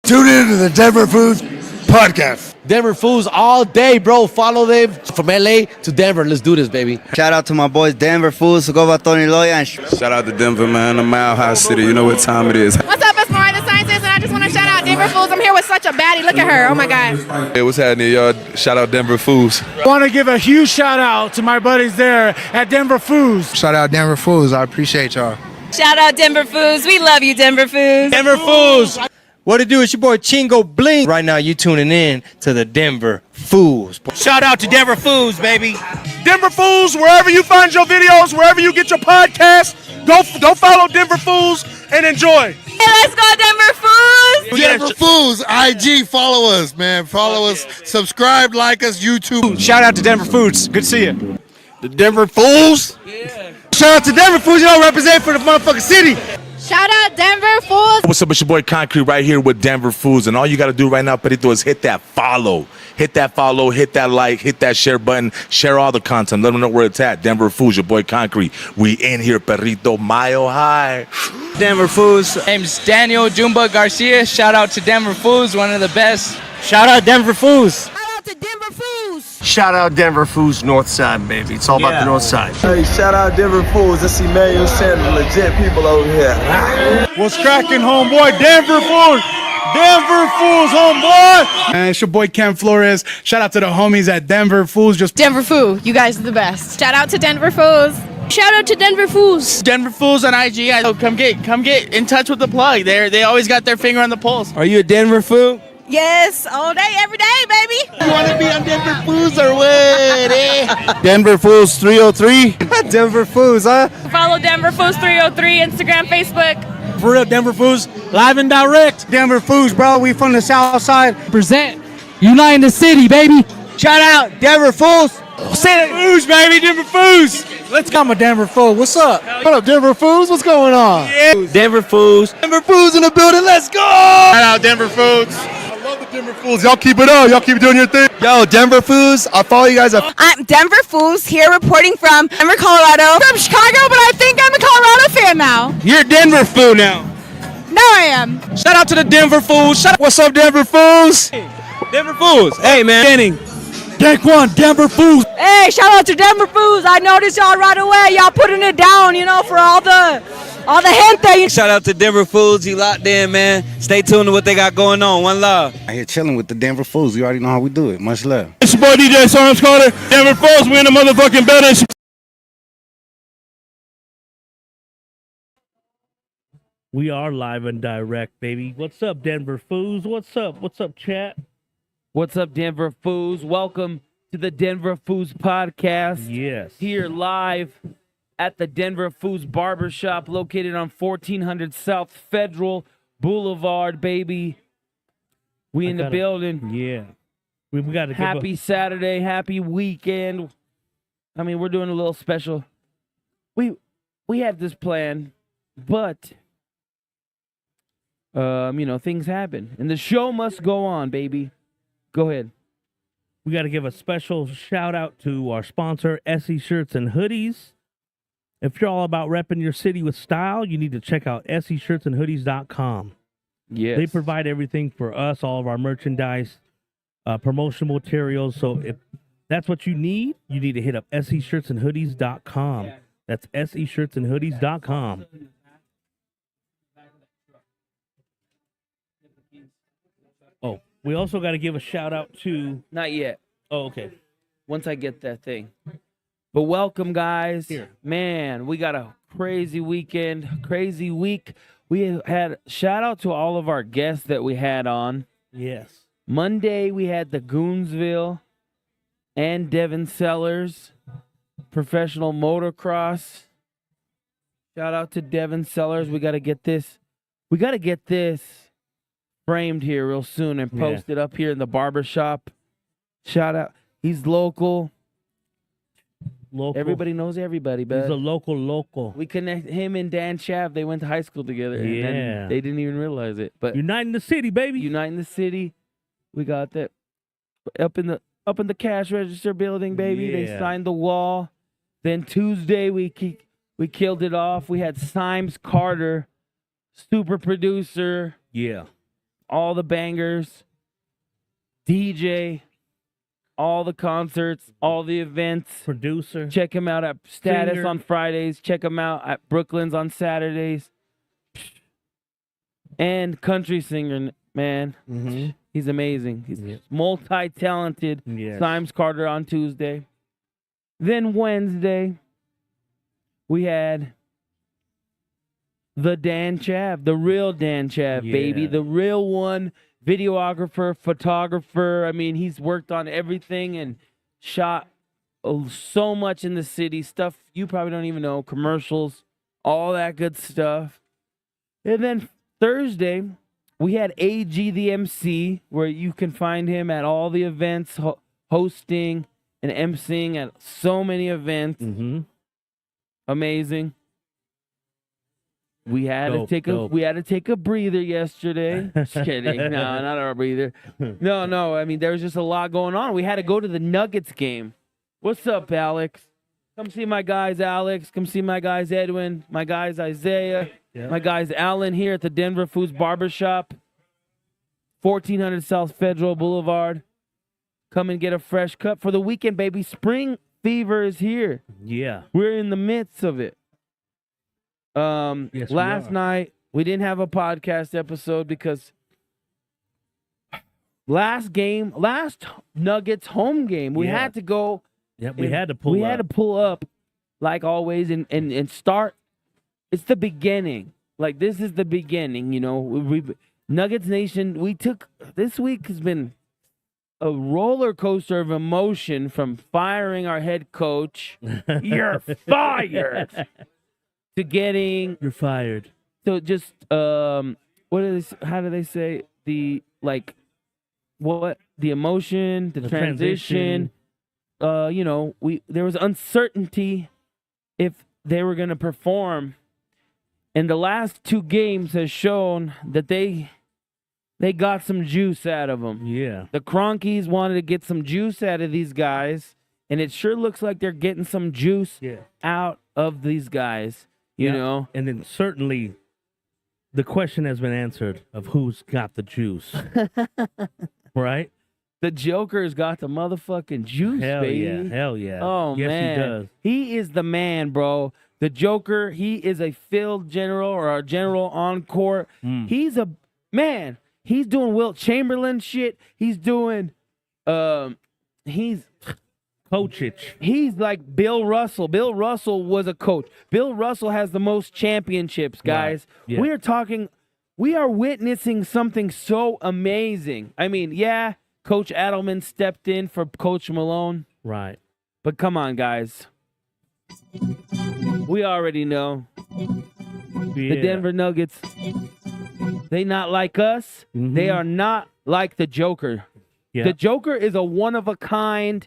Tune in to the Denver Foos podcast. Denver Foos all day, bro. Follow them from LA to Denver. Let's do this, baby. Shout out to my boys, Denver Foos. Go by Tony Loya. Shout out to Denver, man. The Mile High City. You know what time it is. What's up, it's Mariah the Scientist, and I just want to shout out Denver Foos. I'm here with such a baddie. Look at her. Oh, my God. Hey, what's happening, y'all? Shout out Denver Foos. I want to give a huge shout out to my buddies there at Denver Foos. Shout out Denver Foos. I appreciate y'all. Shout out Denver Foos. We love you, Denver Foos. Denver Foos. What it do? It's your boy Chingo Bling. Right now, you tuning in to the Denver Foos. Shout out to Denver Foos, baby. Denver Foos, wherever you find your videos, wherever you get your podcasts, go follow Denver Foos and enjoy. Hey, let's go, Denver Foos. Denver Foos, IG, follow us, man. Follow us, subscribe, like us, YouTube. Shout out to Denver Foos. Good to see you. The Denver Foos. Yeah. Shout out to Denver Foos. You don't represent for the motherfucking city. Shout out Denver Foos. What's up, it's your boy Concrete right here with Denver Foos, and all you got to do right now, Perito, is hit that follow, hit that like, hit that share button, share all the content, let them know where it's at. Denver Foos, your boy Concrete. We in here, Perito, mile high. Denver Foos. Name's Daniel Jumba Garcia. Shout out to Denver Foos, one of the best. Shout out Denver Foos. Shout out to Denver Foos. Shout out Denver Foos, North Side, baby. It's all about the North Side. Hey, shout out Denver Foos. I see Manuel Sanders, legit people over here. What's cracking, homeboy? Denver Foos. Denver Foos, homeboy. And it's your boy Ken Flores. Shout out to the homies at Denver Foos. Denver Foo, you guys are the best. Shout out to Denver Foos. Shout out to Denver Foos. Denver Foos on IG. So come get in touch with the plug. They always got their finger on the pulse. Are you a Denver Foo? Yes, all day, every day, baby. You want to be on Denver Foos or what, eh? Denver Foos 303. Denver Foos, huh? Follow Denver Foos 303, Instagram, Facebook. For real, Denver Foos, live and direct. Denver Foos, bro. We from the South Side. Present. Uniting the city, baby. Shout out Denver Foos. Say it, Foos, baby. Denver Foos. Let's come with Denver Foos. What's up? What up, Denver Foos? What's going on? Yeah. Denver Foos. Denver Foos in the building. Let's go. Shout out Denver Foos. I love the Denver Foos. Y'all keep it up. Y'all keep doing your thing. Yo, Denver Foos. I'll follow you guys up. I'm Denver Foos here reporting from Denver, Colorado. From Chicago, but I think I'm a Colorado fan now. You're a Denver Foo now. Now I am. Shout out to the Denver Foos. What's up, Denver Foos? Denver Foos. Hey, man. Danny. Take one, Denver Foos. Hey, shout out to Denver Foos. I noticed y'all right away. Y'all putting it down, for all the gente. Shout out to Denver Foos. You locked in, man. Stay tuned to what they got going on. One love. I here chilling with the Denver Foos. You already know how we do it. Much love. It's your boy DJ Sarnes Carter. Denver Foos, we in the motherfucking building. We are live and direct, baby. What's up, Denver Foos? What's up? What's up, chat? What's up, Denver Foos? Welcome to the Denver Foos podcast. Yes. Here live at the Denver Foos Barbershop located on 1400 South Federal Boulevard, baby. We in the building. Yeah. We got to happy Saturday, happy weekend. I mean, we're doing a little special. We had this plan, but things happen and the show must go on, baby. Go ahead. We got to give a special shout out to our sponsor, SE Shirts and Hoodies. If you're all about repping your city with style, you need to check out seshirtsandhoodies.com. Yes. They provide everything for us, all of our merchandise, promotional materials. So if that's what you need to hit up seshirtsandhoodies.com. That's seshirtsandhoodies.com. Oh, we also got to give a shout out to... Not yet. Oh, okay. Once I get that thing. But welcome, guys. Here. Man, we got a crazy weekend, crazy week. We had shout out to all of our guests that we had on. Yes. Monday, we had the Goonsville and Devin Sellers, professional motocross. Shout out to Devin Sellers. We got to get this framed here real soon and posted up here in the barbershop. Shout out. He's local. Everybody knows everybody, but he's a local. We connect him and Dan Shav. They went to high school together. Yeah. And they didn't even realize it. But uniting the city, baby. Uniting the city. We got that up in the cash register building, baby. Yeah. They signed the wall. Then Tuesday we killed it off. We had Symes Carter, super producer. Yeah. all the bangers, DJ, all the concerts, all the events. Producer. Check him out at Status Singer. on Fridays. Check him out at Brooklyn's on Saturdays. And country singer, man. Mm-hmm. He's amazing. He's multi-talented. Yes. Symes Carter on Tuesday. Then Wednesday, we had the Dan Chav, the real Dan Chav, baby. Yeah. The real one, videographer, photographer. I mean, he's worked on everything and shot so much in the city. Stuff you probably don't even know, commercials, all that good stuff. And then Thursday, we had AG the MC, where you can find him at all the events, hosting and emceeing at so many events. Mm-hmm. Amazing. We had Dope, to take a breather yesterday. Just kidding. No, not a breather. No. I mean, there was just a lot going on. We had to go to the Nuggets game. What's up, Alex? Come see my guys, Alex. Come see my guys, Edwin. My guys, Isaiah. Yeah. My guys, Alan, here at the Denver Foos Barbershop, 1400 South Federal Boulevard. Come and get a fresh cut for the weekend, baby. Spring fever is here. Yeah. We're in the midst of it. Yes, Last night, we didn't have a podcast episode because last Nuggets home game, we had to go. Yep, we had to pull up. We had to pull up, like always, and start. It's the beginning. Like, this is the beginning, you know. Nuggets Nation, this week has been a roller coaster of emotion, from firing our head coach. You're fired. To getting You're fired. So just how do they say the emotion, the transition. There was uncertainty if they were going to perform, and the last two games has shown that they got some juice out of them. Yeah. The Cronkies wanted to get some juice out of these guys, and it sure looks like they're getting some juice out of these guys. You know? And then certainly the question has been answered of who's got the juice. Right? The Joker's got the motherfucking juice, baby. Hell yeah. Oh, yes, man. he does. He is the man, bro. The Joker, he is a field general or a general on court. He's a man. He's doing Wilt Chamberlain shit. He's doing Coachich. He's like Bill Russell. Bill Russell was a coach. Bill Russell has the most championships, guys. Right. Yeah. We are witnessing something so amazing. I mean, yeah, Coach Adelman stepped in for Coach Malone. Right. But come on, guys. We already know. The Denver Nuggets, they not like us. Mm-hmm. They are not like the Joker. Yeah. The Joker is a one-of-a-kind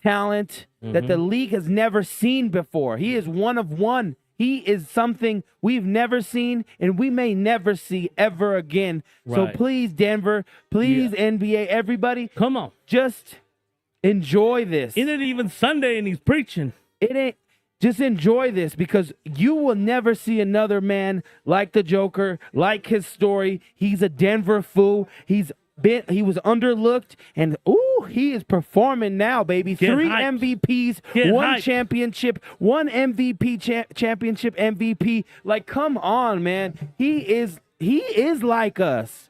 talent that the league has never seen before. He is one of one. He is something we've never seen and we may never see ever again. So please, Denver, please, NBA, everybody, come on. Just enjoy this. Isn't it even Sunday and he's preaching? It ain't. Just enjoy this, because you will never see another man like the Joker, like his story. He's a Denver fool. He was underlooked, and he is performing now, baby. Get 3 hyped. MVPs, Get 1 hyped. championship, 1 MVP championship MVP. Like, come on, man. He is like us.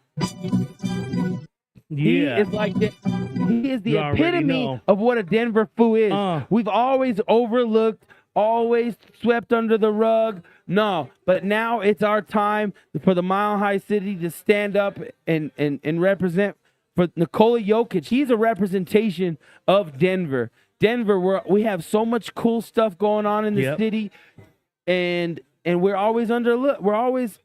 He Yeah. is like he is the You already epitome know. of what a Denver fool is. We've always overlooked, always swept under the rug. No, but now it's our time for the Mile High City to stand up and represent for Nikola Jokic. He's a representation of Denver. Denver, we have so much cool stuff going on in the city, and we're always We're always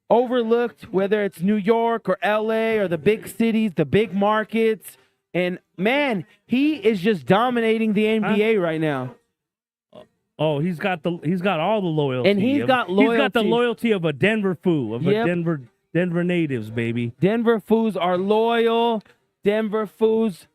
overlooked, whether it's New York or LA or the big cities, the big markets. And man, he is just dominating the NBA right now. Oh, he's got all the loyalty. And he's got loyalty. He's got the loyalty of a Denver fool, of a Denver natives, baby. Denver Foos are loyal. Denver Foos,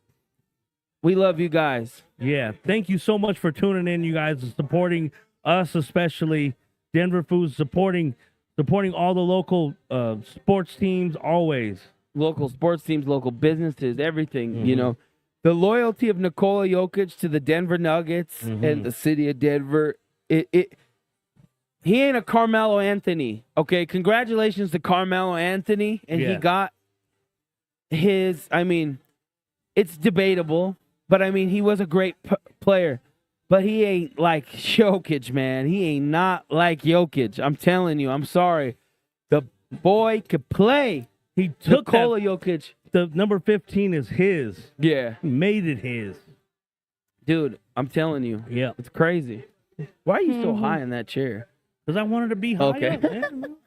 we love you guys. Yeah, thank you so much for tuning in, you guys, and supporting us, especially Denver Foos, supporting Supporting all the local sports teams always. Local sports teams, local businesses, everything. You know, the loyalty of Nikola Jokic to the Denver Nuggets and the city of Denver. He ain't a Carmelo Anthony. Okay, congratulations to Carmelo Anthony, and he got his. I mean, it's debatable, but I mean, he was a great player. But he ain't like Jokic, man. He ain't not like Jokic. I'm telling you. I'm sorry. The boy could play. He took Nikola Jokic. The number 15 is his. Yeah. He made it his. Dude, I'm telling you. Yeah. It's crazy. Why are you so high in that chair? Because I wanted to be high Okay. up, man.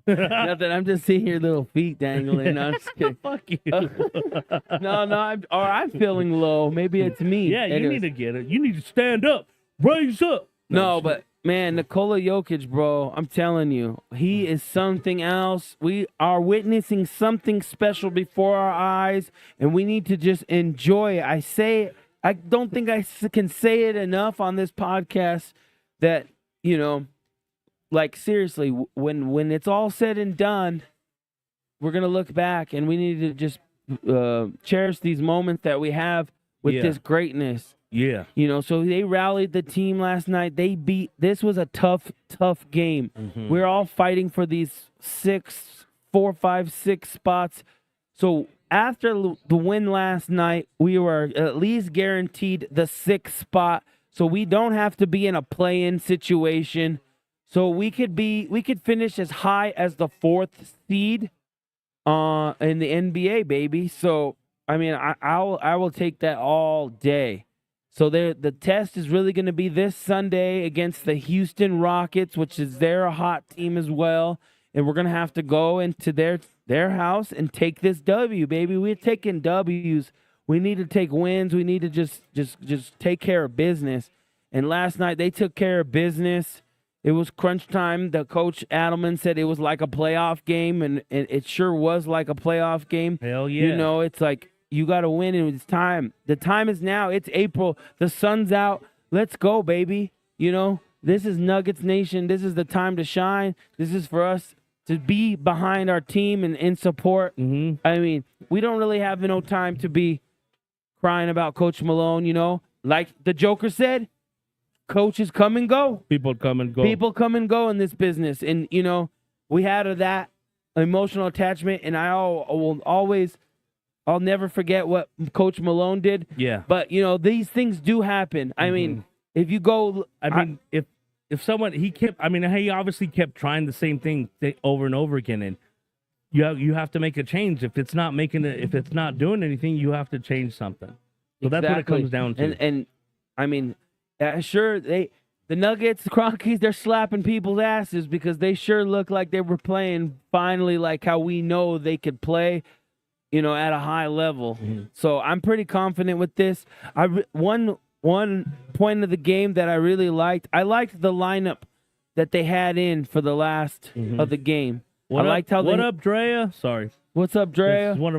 Nothing. I'm just seeing your little feet dangling. No, I'm just kidding. Fuck you. No. I'm feeling low. Maybe it's me. Yeah, you Anyways. need to get it. You need to stand up. Raise up. No, but man, Nikola Jokic, bro, I'm telling you, he is something else. We are witnessing something special before our eyes, and we need to just enjoy it. I don't think I can say it enough on this podcast that, you know, like seriously, when it's all said and done, we're gonna look back and we need to just cherish these moments that we have with this greatness. Yeah. You know, so they rallied the team last night. This was a tough game. We're all fighting for these 4, 5, 6 spots. So after the win last night, we were at least guaranteed the 6th spot. So we don't have to be in a play-in situation. So we could finish as high as the 4th seed in the NBA, baby. So I mean, I will take that all day. So the test is really going to be this Sunday against the Houston Rockets, which is their hot team as well. And we're going to have to go into their house and take this W, baby. We're taking W's. We need to take wins. We need to just take care of business. And last night they took care of business. It was crunch time. The coach Adelman said it was like a playoff game, and it sure was like a playoff game. Hell yeah. You know, it's like, you got to win, and it's time. The time is now. It's April. The sun's out. Let's go, baby. You know, this is Nuggets Nation. This is the time to shine. This is for us to be behind our team and in support. I mean, we don't really have no time to be crying about Coach Malone, you know. Like the Joker said, coaches come and go. People come and go. People come and go in this business. And, you know, we had that emotional attachment, and I'll never forget what Coach Malone did. Yeah. But, you know, these things do happen. I mean, if you go... if someone... he obviously kept trying the same thing over and over again, and you have to make a change. If it's not doing anything, you have to change something. So that's what it comes down to. And I mean, sure, the Nuggets, the Crockies, they're slapping people's asses because they sure look like they were playing finally like how we know they could play, you know, at a high level. So I'm pretty confident with this. One point of the game that I really liked, I liked the lineup that they had in for the last of the game. What up, Drea? Sorry. What's up, Drea? This is one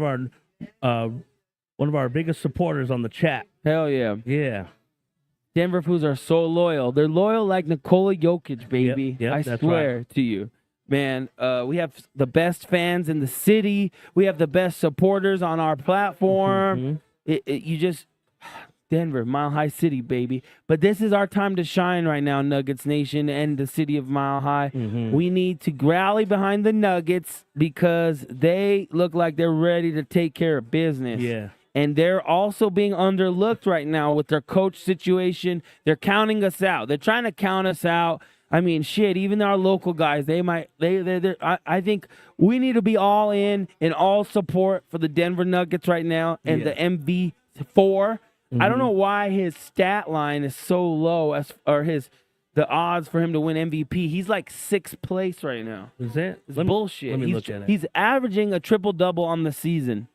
of our biggest supporters on the chat. Hell yeah. Yeah. Denver Foos are so loyal. They're loyal like Nikola Jokic, baby. Yep, I that's swear to you. Man, we have the best fans in the city. We have the best supporters on our platform. Denver, Mile High City, baby. But this is our time to shine right now, Nuggets Nation and the city of Mile High. We need to rally behind the Nuggets because they look like they're ready to take care of business. Yeah. And they're also being underlooked right now with their coach situation. They're counting us out. They're trying to count us out. I mean, shit, even our local guys, I think we need to be all in and all support for the Denver Nuggets right now and the MV4. I don't know why his stat line is so low the odds for him to win MVP. He's like 6th place right now. Is it? It's bullshit. Let me look at it. He's averaging a triple-double on the season.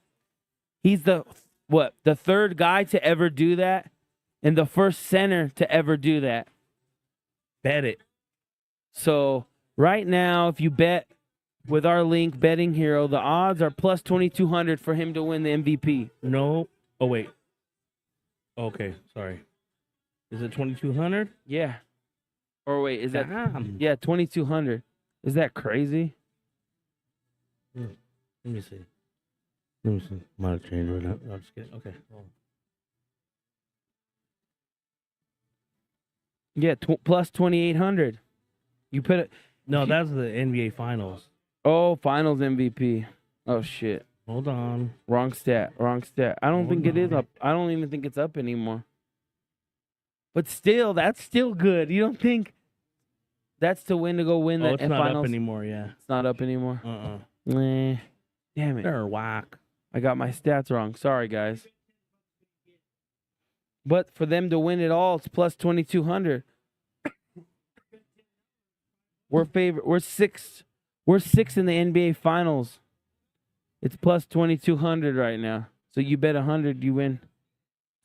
He's the 3rd guy to ever do that and the 1st center to ever do that. Bet it. So right now, if you bet with our link, Betting Hero, the odds are plus 2,200 for him to win the MVP. No. Oh, wait. Okay, sorry. Is it 2,200? Yeah. Or wait, is that... Yeah, 2,200. Is that crazy? Let me see. Let me see. Might have changed right now. No, just kidding. Okay. Yeah, plus 2,800. You put it. No, that's the NBA Finals. Oh, Finals MVP. Oh shit. Hold on. Wrong stat. I don't think it is up. I don't even think it's up anymore. But still, that's still good. You don't think that's to win to go win the it's not finals? up anymore, yeah. It's not up anymore? Damn it. They're whack. I got my stats wrong. Sorry, guys. But for them to win it all, it's plus 2,200. We're favorite. We're sixth. We're sixth in the NBA Finals. It's plus 2,200 right now. So you bet 100, you win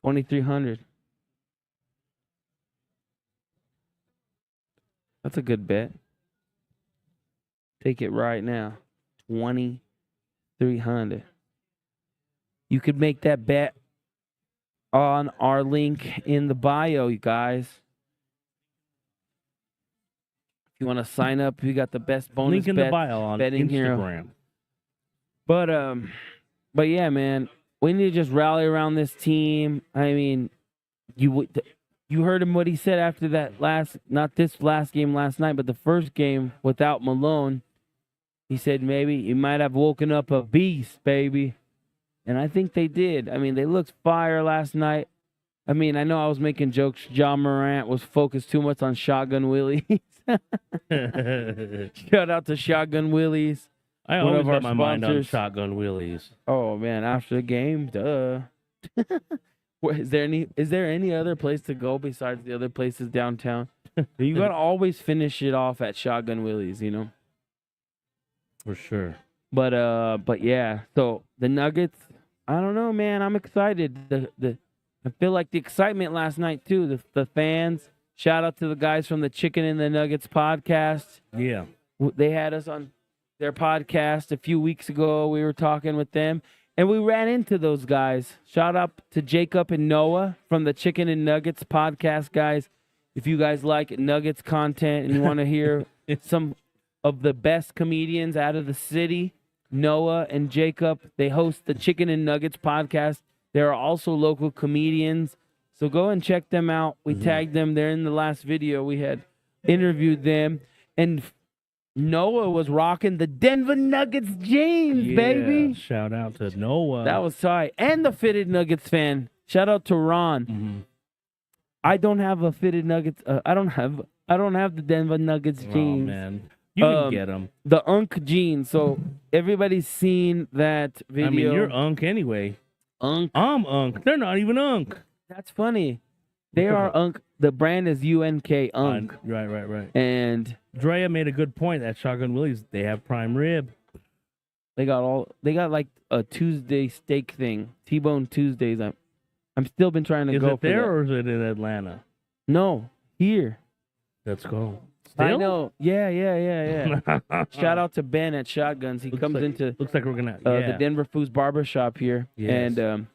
2,300. That's a good bet. Take it right now. 2,300. You could make that bet on our link in the bio, you guys. If you want to sign up, we got the best bonus Link in the bio on betting Instagram. Hero. But yeah, man, we need to just rally around this team. I mean, you heard him what he said after that not this last game last night, but the first game without Malone. He said maybe you might have woken up a beast, baby. And I think they did. I mean, they looked fire last night. I mean, I know I was making jokes. John Morant was focused too much on Shotgun Willies. Shout out to Shotgun Willies. I one always of our got my mind on sponsors. Shotgun Willies. Oh man, after the game, duh. Is there any other place to go besides the other places downtown? You gotta always finish it off at Shotgun Willies, you know. For sure. But yeah. So the Nuggets, I don't know, man. I'm excited. I feel like the excitement last night too. The fans. Shout out to the guys from the Chicken and the Nuggets podcast. Yeah. They had us on their podcast a few weeks ago. We were talking with them, and we ran into those guys. Shout out to Jacob and Noah from the Chicken and Nuggets podcast, guys. If you guys like Nuggets content and you want to hear some of the best comedians out of the city, Noah and Jacob, they host the Chicken and Nuggets podcast. There are also local comedians. So go and check them out. We tagged them. They're in the last video. We had interviewed them. And Noah was rocking the Denver Nuggets jeans, baby. Shout out to Noah. That was tight. And the Fitted Nuggets fan. Shout out to Ron. I don't have a Fitted Nuggets. I don't have the Denver Nuggets jeans. Oh, man. You can get them. The Unk jeans. So everybody's seen that video. I mean, you're Unk anyway. Unk. I'm Unk. They're not even Unk. That's funny. They are Unk. The brand is UNK Unk. Right. And Drea made a good point at Shotgun Willie's. They have prime rib. they got like a Tuesday steak thing. T-Bone Tuesdays. I'm still been trying to Is go it for there that. or is it in Atlanta? No, here. Let's go. I Still? know. Yeah. Shout out to Ben at Shotguns. He comes into looks like we're gonna the Denver Foos Barbershop here. Yes. And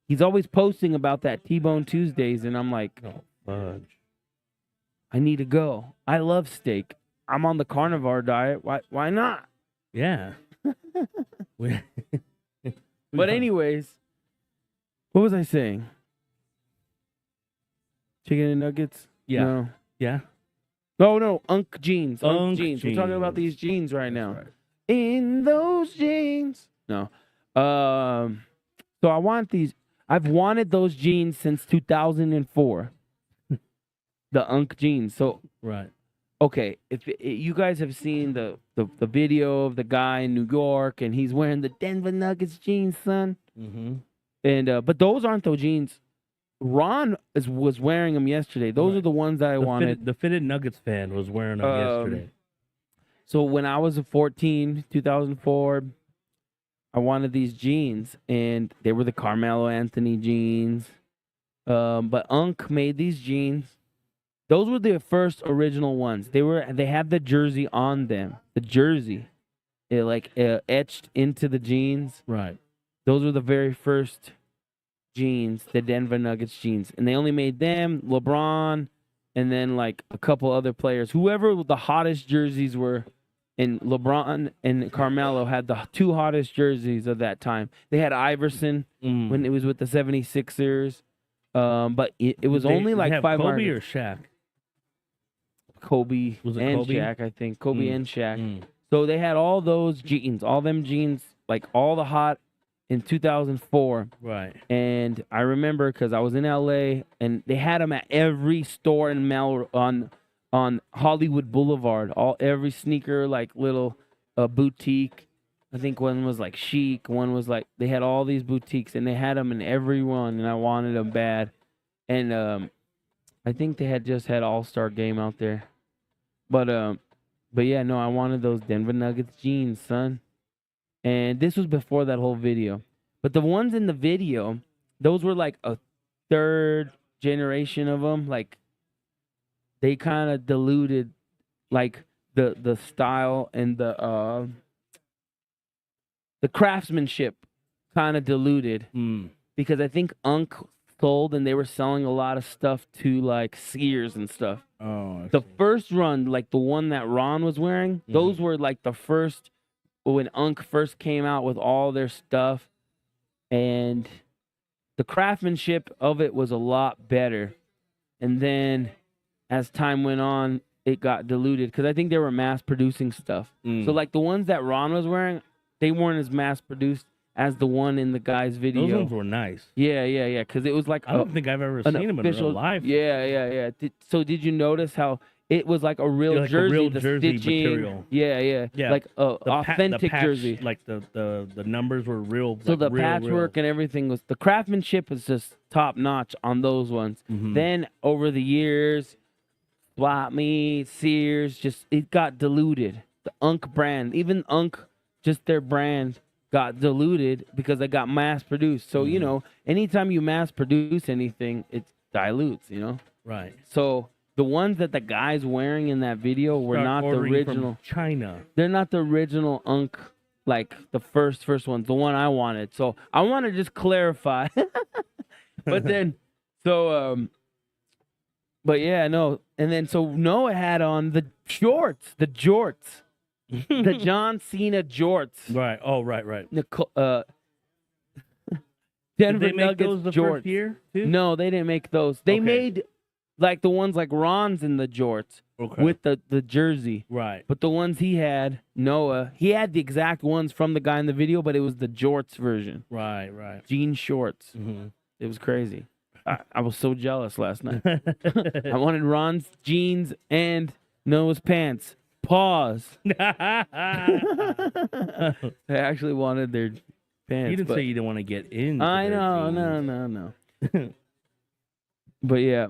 he's always posting about that T-Bone Tuesdays, and I'm like, oh, fudge. I need to go. I love steak. I'm on the carnivore diet. Why not? Yeah. But anyways, what was I saying? Chicken and nuggets? Yeah. No. Yeah. No, Unk jeans. Unk jeans. We're talking about these jeans right now. right. In those jeans. No. So I want these. I've wanted those jeans since 2004. The Unk jeans. So Right. okay, if you guys have seen the video of the guy in New York and he's wearing the Denver Nuggets jeans, son. Mm-hmm. And but those aren't the jeans. Ron was wearing them yesterday. Those are the ones that I wanted. The Fitted Nuggets fan was wearing them yesterday. So when I was 14, 2004, I wanted these jeans, and they were the Carmelo Anthony jeans. But Unk made these jeans. Those were the first original ones. They had the jersey on them. The jersey, etched into the jeans. Right. Those were the very first jeans, the Denver Nuggets jeans, and they only made them. LeBron and then like a couple other players. Whoever the hottest jerseys were, and LeBron and Carmelo had the two hottest jerseys of that time. They had Iverson when it was with the 76ers, but it was only like have 5 Kobe markets. or Shaq? Kobe Was it and Kobe? Shaq, I think. Kobe and Shaq. So they had all those jeans, all them jeans, like all the hot in 2004. Right. And I remember because I was in LA and they had them at every store in on Hollywood Boulevard. Every sneaker like little boutique. I think one was like Chic, one was like they had all these boutiques and they had them in every one, and I wanted them bad. And I think they had just had All-Star Game out there. But yeah, no, I wanted those Denver Nuggets jeans, son. And this was before that whole video. But the ones in the video, those were like a third generation of them. Like, they kind of diluted, like, the style and the craftsmanship kind of diluted. Because I think Unk sold and they were selling a lot of stuff to, like, Sears and stuff. Oh, the first run, like the one that Ron was wearing, those were like the first, when Unk first came out with all their stuff. And the craftsmanship of it was a lot better. And then as time went on, it got diluted because I think they were mass producing stuff. So like the ones that Ron was wearing, they weren't as mass produced as the one in the guy's video. Those ones were nice. Yeah. Because it was like I don't think I've ever seen them in real life. Yeah. So did you notice how it was like a real Like jersey? a real the jersey stitching, material. Yeah. Like a authentic patch, jersey. Like the numbers were real. So like the real, patchwork and everything was, the craftsmanship was just top notch on those ones. Then over the years, Swap Me, Sears, just it got diluted. The Unk brand, even Unk, just their brand got diluted because they got mass produced. So you know, anytime you mass produce anything, it dilutes. You know, right? So the ones that the guys wearing in that video were Start not the ordering from original. China. They're not the original Unk, like the first ones, the one I wanted. So I want to just clarify. But then, so but yeah, no. And then so Noah had on the jorts, the John Cena jorts. Right. Oh, right. Denver Did they make Nuggets those the jorts. first year, too? No, they didn't make those. They made like the ones like Ron's in the jorts with the jersey. Right. But the ones he had, Noah, he had the exact ones from the guy in the video, but it was the jorts version. Right. Jean shorts. It was crazy. I was so jealous last night. I wanted Ron's jeans and Noah's pants. Pause. I actually wanted their pants. You didn't but say you didn't want to get in. I know, no. But yeah.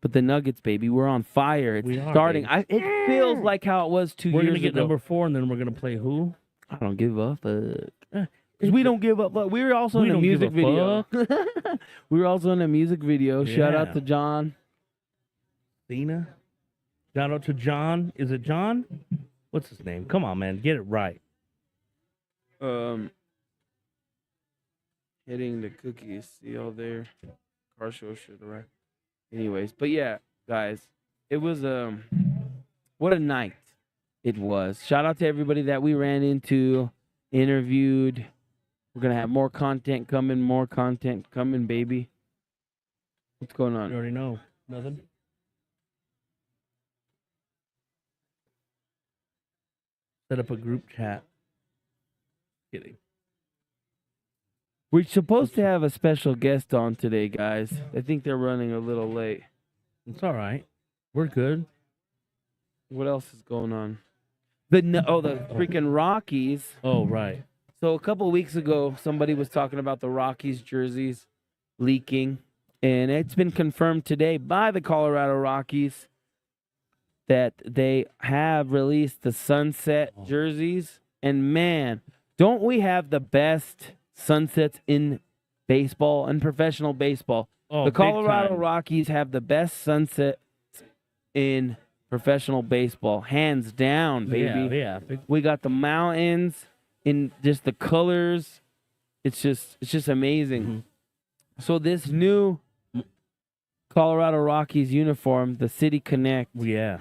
But the Nuggets, baby, we're on fire. It's starting. It feels like how it was 2 years ago. We're gonna get number 4, and then we're gonna play who? I don't give a fuck. Because we don't give up. But we were also in a music video. We were also in a music video. Shout out to John Cena. Shout out to John. Is it John? What's his name? Come on, man, get it right. Hitting the cookies. See all there. Car show should arrive. Anyways, but yeah, guys, it was what a night it was. Shout out to everybody that we ran into, interviewed. We're gonna have more content coming, baby. What's going on? You already know. Nothing. Set up a group chat. Kidding. We're supposed to have a special guest on today, guys. I think they're running a little late. It's all right. We're good. What else is going on? The freaking Rockies. Oh, right. So a couple of weeks ago, somebody was talking about the Rockies jerseys leaking, and it's been confirmed today by the Colorado Rockies that they have released the sunset jerseys. And man, don't we have the best sunsets in baseball and professional baseball? Oh, the big Colorado time. Rockies have the best sunsets in professional baseball, hands down, baby. Yeah. We got the mountains in just the colors. It's just amazing. So this new Colorado Rockies uniform, the City Connect. Yeah.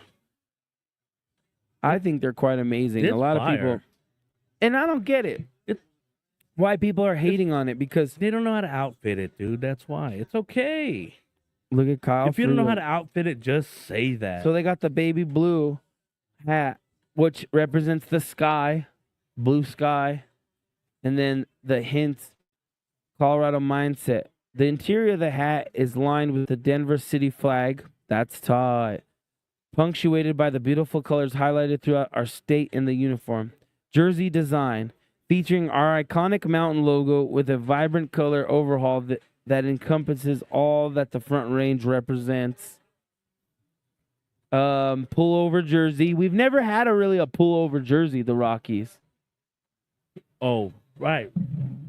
I think they're quite amazing. It's a lot fire. of people, and I don't get it. Why people are hating on it, because they don't know how to outfit it, dude. That's why. It's okay. Look at Kyle. If you don't know how Freeland. to outfit it, just say that. So they got the baby blue hat, which represents the sky, blue sky, and then the hints, Colorado mindset. The interior of the hat is lined with the Denver city flag. That's tight. Punctuated by the beautiful colors highlighted throughout our state in the uniform. Jersey design, featuring our iconic mountain logo with a vibrant color overhaul that encompasses all that the Front Range represents. Pullover jersey. We've never had a pullover jersey, the Rockies. Oh, right.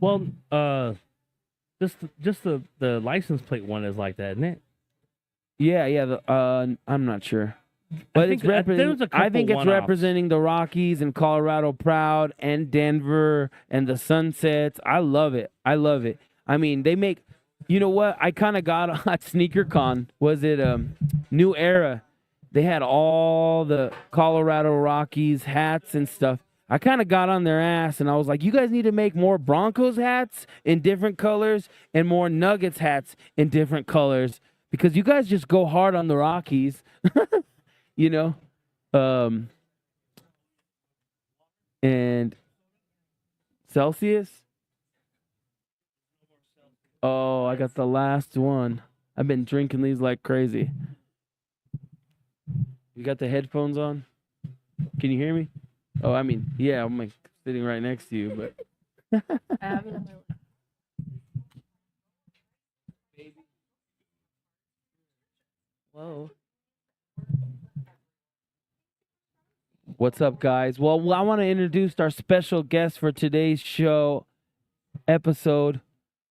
Well, just the license plate one is like that, isn't it? Yeah. I'm not sure. But there was a couple I think it's one-offs. representing the Rockies and Colorado proud and Denver and the sunsets. I love it. I mean, they make, you know what? I kind of got at SneakerCon. Was it New Era? They had all the Colorado Rockies hats and stuff. I kind of got on their ass and I was like, you guys need to make more Broncos hats in different colors and more Nuggets hats in different colors, because you guys just go hard on the Rockies. You know, and Celsius. Oh, I got the last one. I've been drinking these like crazy. You got the headphones on? Can you hear me? Oh, I mean, yeah, I'm like sitting right next to you, but. Whoa. What's up, guys? Well, I want to introduce our special guest for today's show episode.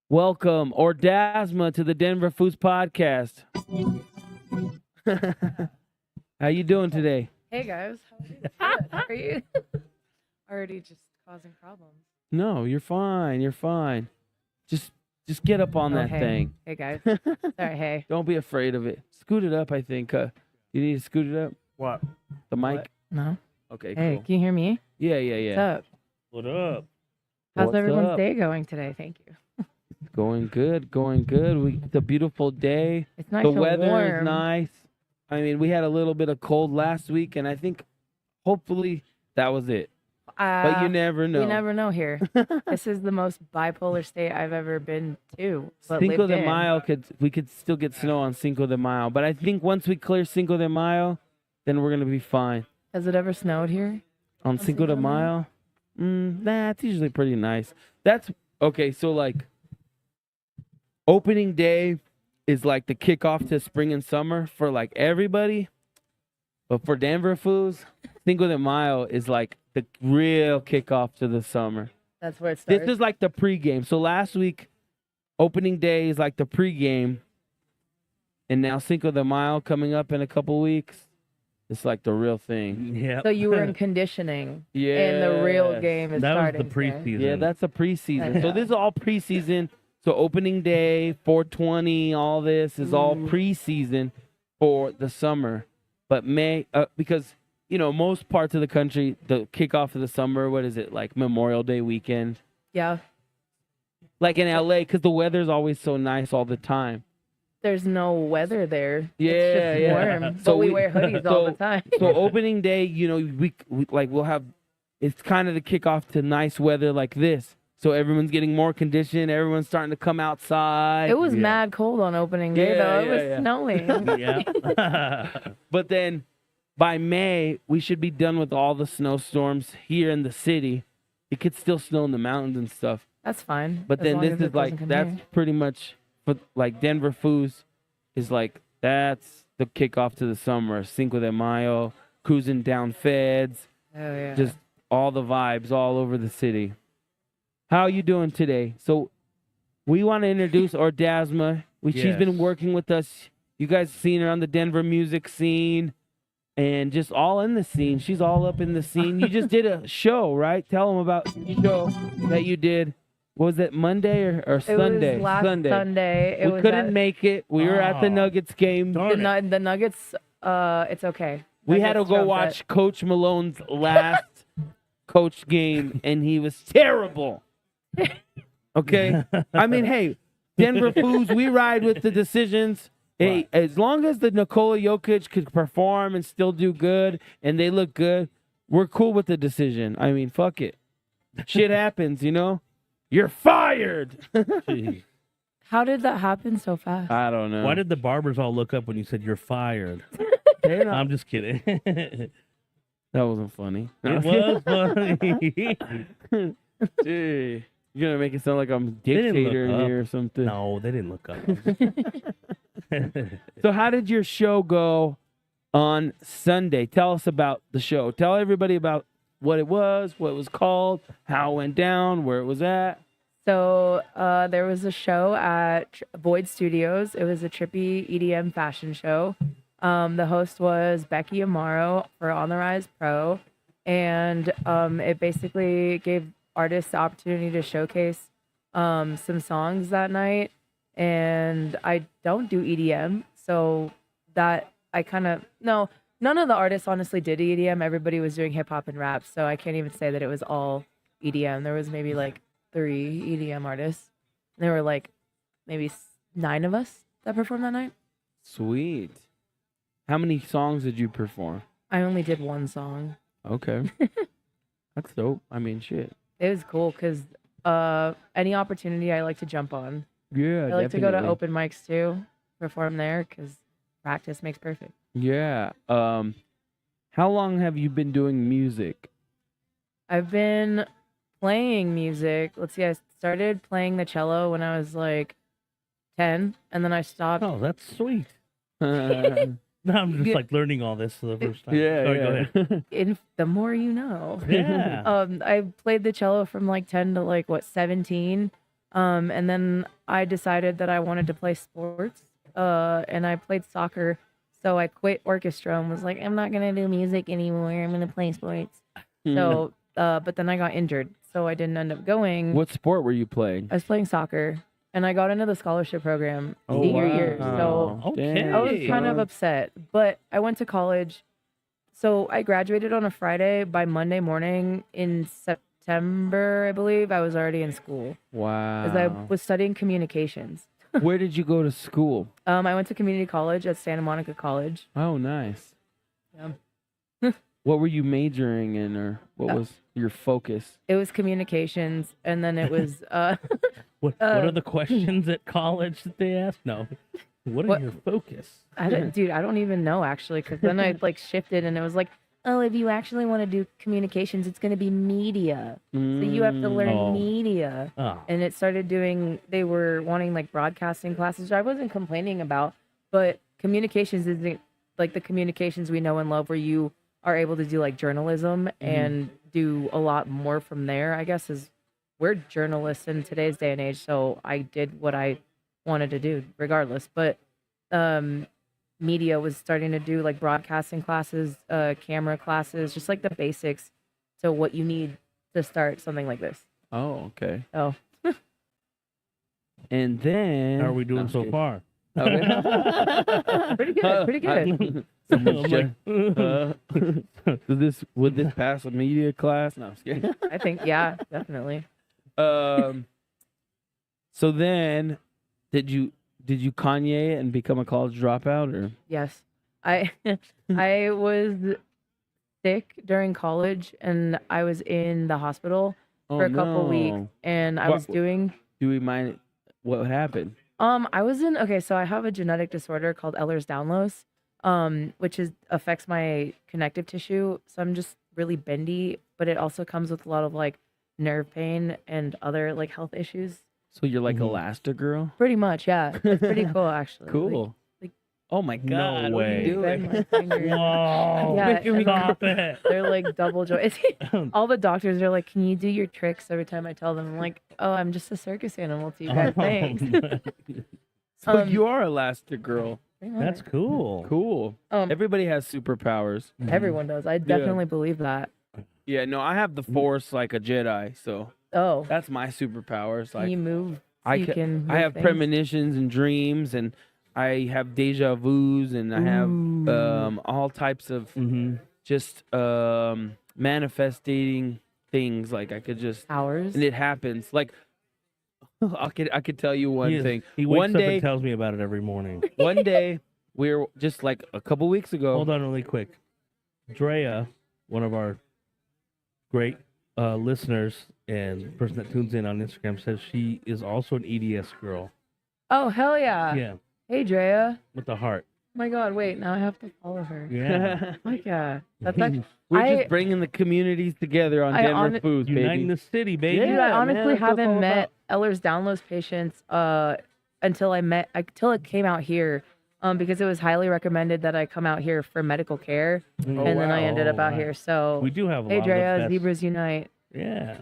Welcome, Ordazma, to the Denver Foos Podcast. How you doing today? Hey, guys. How are you? Already just causing problems. No, you're fine. You're fine. Just get up on that hey. thing. Hey, guys. Sorry, hey. Don't be afraid of it. Scoot it up, I think. You need to scoot it up? What? The mic? No. Okay, Hey, cool. can you hear me? Yeah. What's up? What up? How's What's everyone's up? day going today? Thank you. Going good. It's a beautiful day. It's nice The and weather is warm. nice. I mean, we had a little bit of cold last week, and I think hopefully that was it. But you never know. You never know here. This is the most bipolar state I've ever been to. but Cinco lived de in. Mayo we could still get snow on Cinco de Mayo, but I think once we clear Cinco de Mayo, then we're gonna be fine. Has it ever snowed here? On Cinco de Mayo? Nah, it's usually pretty nice. That's okay. So like, opening day is like the kickoff to spring and summer for like everybody, but for Denver Foos, Cinco de Mayo is like the real kickoff to the summer. That's where it starts. This is like the pregame. So last week, opening day is like the pregame, and now Cinco de Mayo coming up in a couple weeks. It's like the real thing. Yeah. So you were in conditioning. Yeah. And the real game is That was starting. the preseason. Yeah, that's the preseason. So this is all preseason. So opening day, 420, all this is all preseason for the summer. But May, because, you know, most parts of the country, the kickoff of the summer, what is it, like Memorial Day weekend? Yeah. Like in LA, because the weather's always so nice all the time. There's no weather there. Yeah, it's just warm. But we wear hoodies all the time. So opening day, you know, we like we'll have, it's kind of the kickoff to nice weather like this. So everyone's getting more conditioned. Everyone's starting to come outside. It was mad cold on opening day, though. It was snowing. Yeah. But then by May, we should be done with all the snowstorms here in the city. It could still snow in the mountains and stuff. That's fine. But as then long this as it is like, doesn't come that's here. pretty much, for like Denver Foos is like, that's the kickoff to the summer. Cinco de Mayo, cruising down feds. Oh, yeah. Just all the vibes all over the city. How are you doing today? So we want to introduce Ordazma. She's been Yes. working with us. You guys seen her on the Denver music scene and just all in the scene. She's all up in the scene. You just did a show, right? Tell them about the show that you did Was it Monday or It Sunday? was last Sunday. It we was couldn't at- make it. We were at the Nuggets game. The Nuggets. It's okay. We had to Nuggets go jumped watch it. Coach Malone's last coach game, and he was terrible. Okay? I mean, hey, Denver Foos, we ride with the decisions. Hey, as long as the Nikola Jokic could perform and still do good, and they look good, we're cool with the decision. I mean, fuck it. Shit happens, you know? You're fired. How did that happen so fast? I don't know. Why did the barbers all look up when you said you're fired? I'm just kidding. That wasn't funny. It was funny. Gee, you're gonna make it sound like I'm They didn't dictator look in up. here or something. No, they didn't look up. So how did your show go on Sunday? Tell us about the show. Tell everybody about what it was called, how it went down, where it was at. So there was a show at Boyd Studios. It was a trippy EDM fashion show. The host was Becky Amaro for On the Rise Pro, and it basically gave artists the opportunity to showcase some songs that night. And I don't do EDM, so that I kind of no. None of the artists honestly did EDM. Everybody was doing hip hop and rap, so I can't even say that it was all EDM. There was maybe like 3 EDM artists. There were like maybe 9 of us that performed that night. Sweet. How many songs did you perform? I only did 1 song. Okay. That's dope. I mean, shit. It was cool because any opportunity I like to jump on. Yeah, I like to go to definitely. open mics too, perform there because practice makes perfect. Yeah. How long have you been doing music? I've been playing music. Let's see, I started playing the cello when I was like 10, and then I stopped. Oh, that's sweet. I'm just Yeah. like learning all this for the first time. Yeah, Sorry, go ahead. The more you know. Yeah. I played the cello from like 10 to like 17. And then I decided that I wanted to play sports. And I played soccer. So I quit orchestra and was like, I'm not gonna do music anymore. I'm gonna play sports. So but then I got injured, so I didn't end up going. What sport were you playing? I was playing soccer. And I got into the scholarship program Oh, senior year. wow. So Okay. I was kind of upset, but I went to college. So I graduated on a Friday. By Monday morning in September, I believe, I was already in school. Wow. Because I was studying communications. Where did you go to school? I went to community college at Santa Monica College. Oh, nice. Yeah. What were you majoring in, or what was your focus? It was communications, and then it was What are the questions at college that they ask? No. What are your focus? I don't even know actually, because then I like shifted, and it was like, oh, if you actually want to do communications, it's going to be media. So you have to learn media. Oh. And it started doing. They were wanting like broadcasting classes, which I wasn't complaining about, but communications isn't like the communications we know and love, where you are able to do like journalism and do a lot more from there. I guess is we're journalists in today's day and age, so I did what I wanted to do regardless. But media was starting to do like broadcasting classes, camera classes, just like the basics to what you need to start something like this. Oh, okay. Oh. And then How are we doing No, I'm so kidding. far? Pretty good, pretty good. Would this pass a media class? No, I'm just kidding. I think, yeah, definitely. So then, did you Kanye and become a college dropout, or? Yes. I was sick during college, and I was in the hospital for a couple weeks, and I was doing. Do we mind what happened? I was in. Okay, so I have a genetic disorder called Ehlers-Danlos, which affects my connective tissue. So I'm just really bendy, but it also comes with a lot of like nerve pain and other like health issues. So you're like Elastigirl? Pretty much, yeah. It's pretty cool, actually. Cool. Like, oh my God! No what are way. you bend doing? my finger. Whoa. Yeah, and Stop it. they're like double joints. All the doctors are like, "Can you do your tricks?" Every time I tell them, I'm like, "Oh, I'm just a circus animal to you guys." Thanks. So you are Elastigirl. That's cool. Cool. Everybody has superpowers. Everyone does. I definitely believe that. Yeah, no, I have the Force like a Jedi, so Oh, That's my superpowers. can Like you move? I you ca- can I move have things? premonitions and dreams, and I have deja vu's, and I have all types of just manifesting things. Like I could just Powers. and it happens. Like I could tell you one thing. He wakes One up day, and tells me about it every morning. one day we were just like a couple weeks ago. Hold on really quick. Drea, one of our great listeners and person that tunes in on Instagram, says she is also an EDS girl. Oh, hell yeah. Yeah, Hey, Drea. with the heart. Oh my God, wait, now I have to follow her. Yeah. Like, yeah. That's like, We're I- just bringing the communities together on I Denver hon- Foos, baby. Uniting the city, baby. Yeah, Dude, I man, honestly that's what it's all haven't met about. Ehlers Danlos patients until it came out here. Because it was highly recommended that I come out here for medical care, and then I ended up out here. So We do have a hey, lot Drea, of the best. Zebras Unite. Yeah.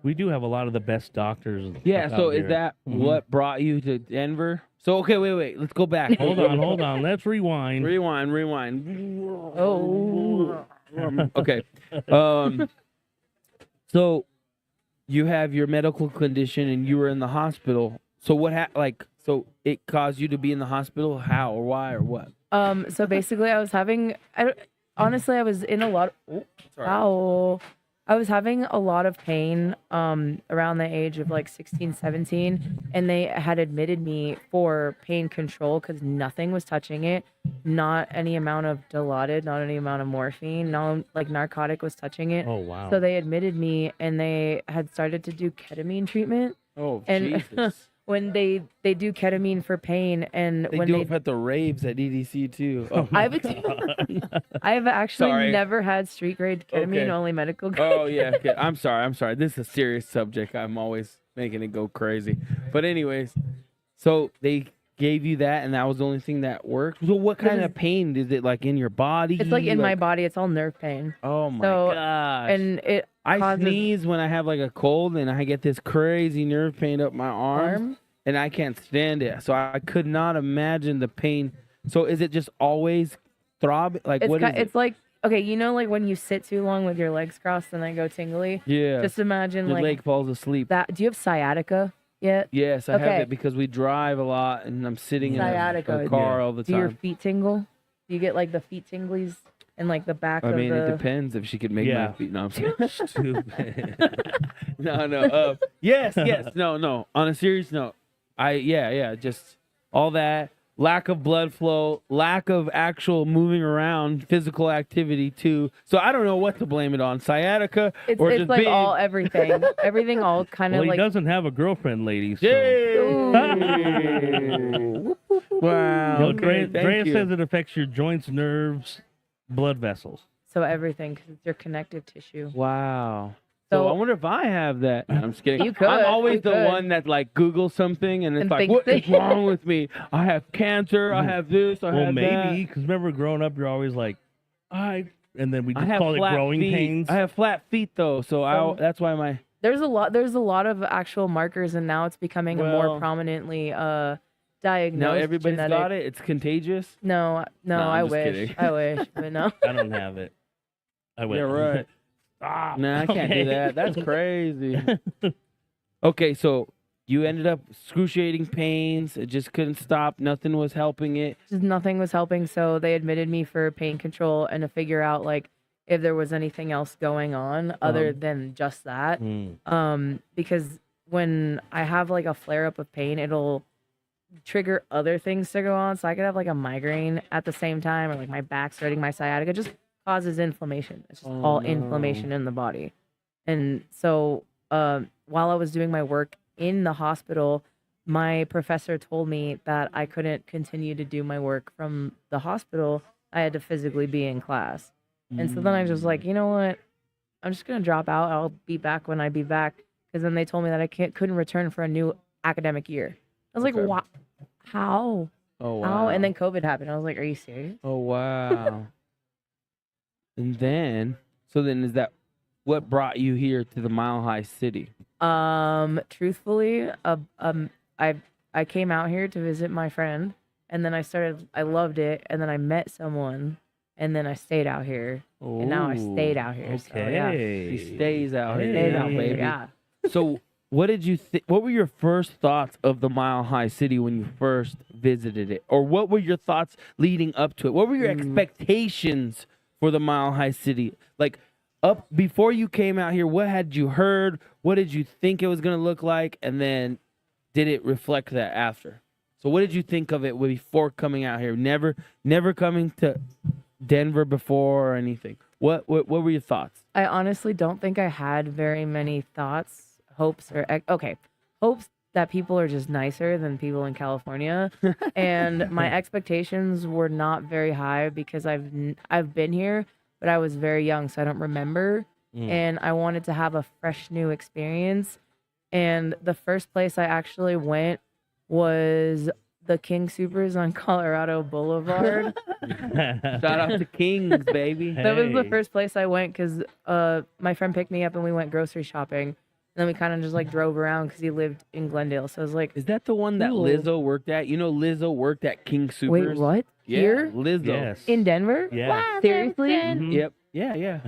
We do have a lot of the best doctors. Yeah, out so is here. that what brought you to Denver? So okay, wait, let's go back. Hold on. Let's rewind. Rewind. Oh. Okay. So you have your medical condition and you were in the hospital. So what so it caused you to be in the hospital? How or why or what? So basically, I was having. Honestly, I was in a lot. Wow. I was having a lot of pain around the age of like 16, 17, and they had admitted me for pain control because nothing was touching it. Not any amount of Dilaudid, not any amount of morphine, no like narcotic was touching it. Oh, wow. So they admitted me, and they had started to do ketamine treatment. Oh, And Jesus. when they do ketamine for pain, and They when do they it at the raves at EDC too. Oh, I've actually Sorry. never had street grade ketamine, Okay. only medical grade. Oh yeah, okay. I'm sorry. This is a serious subject. I'm always making it go crazy. But anyways, so they gave you that, and that was the only thing that worked. So what kind of pain is it like in your body? It's like in my body. It's all nerve pain. Oh my So, gosh! And it I causes sneeze when I have like a cold, and I get this crazy nerve pain up my arm, and I can't stand it. So I could not imagine the pain. So is it just always throbbing? Like It's what is it's like okay, you know, like when you sit too long with your legs crossed and they go tingly. Yeah. Just imagine your like leg falls asleep. that. Do you have sciatica yet? Yes, I have Okay. it because we drive a lot, and I'm sitting in Sciatica. a car all the Do your time. feet tingle? Do you get like the feet tinglies and like the back I of mean, the? it depends if she could make Yeah. my feet. No, I'm kidding. Stupid. No. Yes. No. On a serious note, just all that lack of blood flow, lack of actual moving around, physical activity too. So I don't know what to blame it on, sciatica It's or it's just like being. all everything all kind Well, of he like. doesn't have a girlfriend, ladies. So. Wow. No, Okay, thank Drea you. says it affects your joints, nerves, blood vessels. So everything, because it's your connective tissue. Wow. So So- I wonder if I have that. I'm just kidding. You could, I'm always you the could. one that like Googles something and it's And like, thinks what is that- wrong with me? I have cancer. I have this. I Well, have maybe because remember growing up, you're always like, and then we I just have call it flat growing feet. pains. I have flat feet though, so that's why my. There's a lot of actual markers, and now it's becoming a Well- more prominently diagnosed. Now everybody's genetic. got it. It's contagious. No, No, I'm I just wish. kidding. I wish, but no. I don't have it. I will. Yeah, right. Stop. Nah, I can't Okay. do that. That's crazy. Okay, so you ended up excruciating pains. It just couldn't stop. Nothing was helping it. Just nothing was helping, so they admitted me for pain control and to figure out like if there was anything else going on other than just that. Because when I have like a flare up of pain, it'll trigger other things to go on. So I could have like a migraine at the same time, or like my back's hurting, my sciatica. It just causes inflammation. It's just all inflammation in the body. And so while I was doing my work in the hospital, my professor told me that I couldn't continue to do my work from the hospital. I had to physically be in class. And so then I was just like, you know what? I'm just going to drop out. I'll be back when I be back. Because then they told me that I couldn't return for a new academic year. I was like, what? How? Oh wow. How? And then COVID happened. I was like, are you serious? Oh wow. And then, so then is that what brought you here to the Mile High City? Truthfully, I came out here to visit my friend, and then I loved it, and then I met someone, and then I stayed out here, and now I stayed out here. So, yeah. She stays out here, Stays out here, baby. yeah. So, what did you think? What were your first thoughts of the Mile High City when you first visited it, or what were your thoughts leading up to it? What were your expectations for the Mile High City? Like up before you came out here, what had you heard? What did you think it was going to look like, and then did it reflect that after? So, what did you think of it before coming out here? Never coming to Denver before or anything. What were your thoughts? I honestly don't think I had very many thoughts, hopes that people are just nicer than people in California, and my expectations were not very high because I've been here, but I was very young, so I don't remember, and I wanted to have a fresh new experience. And the first place I actually went was the King Supers on Colorado Boulevard. Shout out to Kings, baby. That was the first place I went because my friend picked me up and we went grocery shopping. And then we kind of just like drove around because he lived in Glendale. So I was like, is that the one that Lizzo worked at? You know, Lizzo worked at King Supers. Wait, what? Yeah, Here? Lizzo. Yes. In Denver? Yeah. Seriously? Yep. Yeah.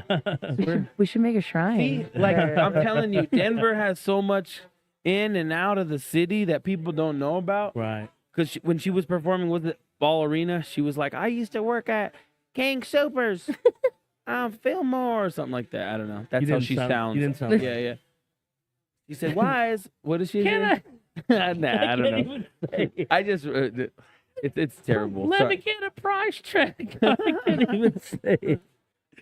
We should make a shrine. See, like I'm telling you, Denver has so much in and out of the city that people don't know about. Right. Because when she was performing with the Ball Arena, she was like, I used to work at King Supers. Fillmore or something like that. I don't know. That's how she sounds. You didn't sound Yeah. He said, what is she doing? Nah, I don't know. I just, it's terrible. Let me get a price check. I can't even say it.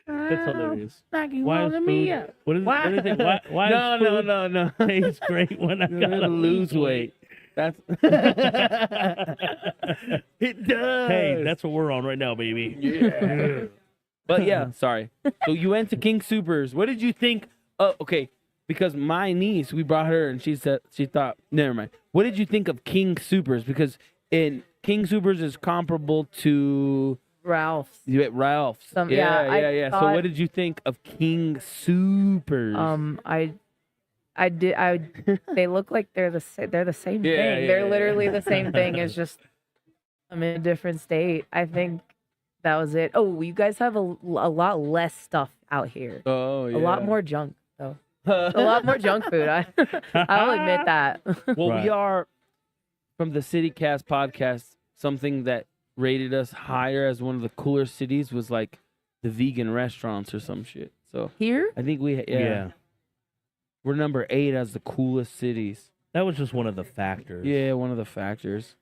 That's hilarious. Why is food? What is it? Why No. Tastes great when I gotta lose weight. That's it does. Hey, that's what we're on right now, baby. Yeah. But yeah, sorry. So you went to King Supers. What did you think? Okay, because my niece, we brought her and she thought, never mind. What did you think of King Supers? Because in King Supers is comparable to Ralph's. Ralph's. Yeah. So what did you think of King Supers? I did. They look like they're the same thing. They're literally the same thing. It's just I'm in a different state. I think that was it. Oh, you guys have a lot less stuff out here. Oh, yeah. A lot more junk though. A lot more junk food. I'll admit that. Well, we are from the CityCast podcast. Something that rated us higher as one of the cooler cities was like the vegan restaurants or some shit. So here, I think we're number 8 as the coolest cities. That was just one of the factors. Yeah, one of the factors.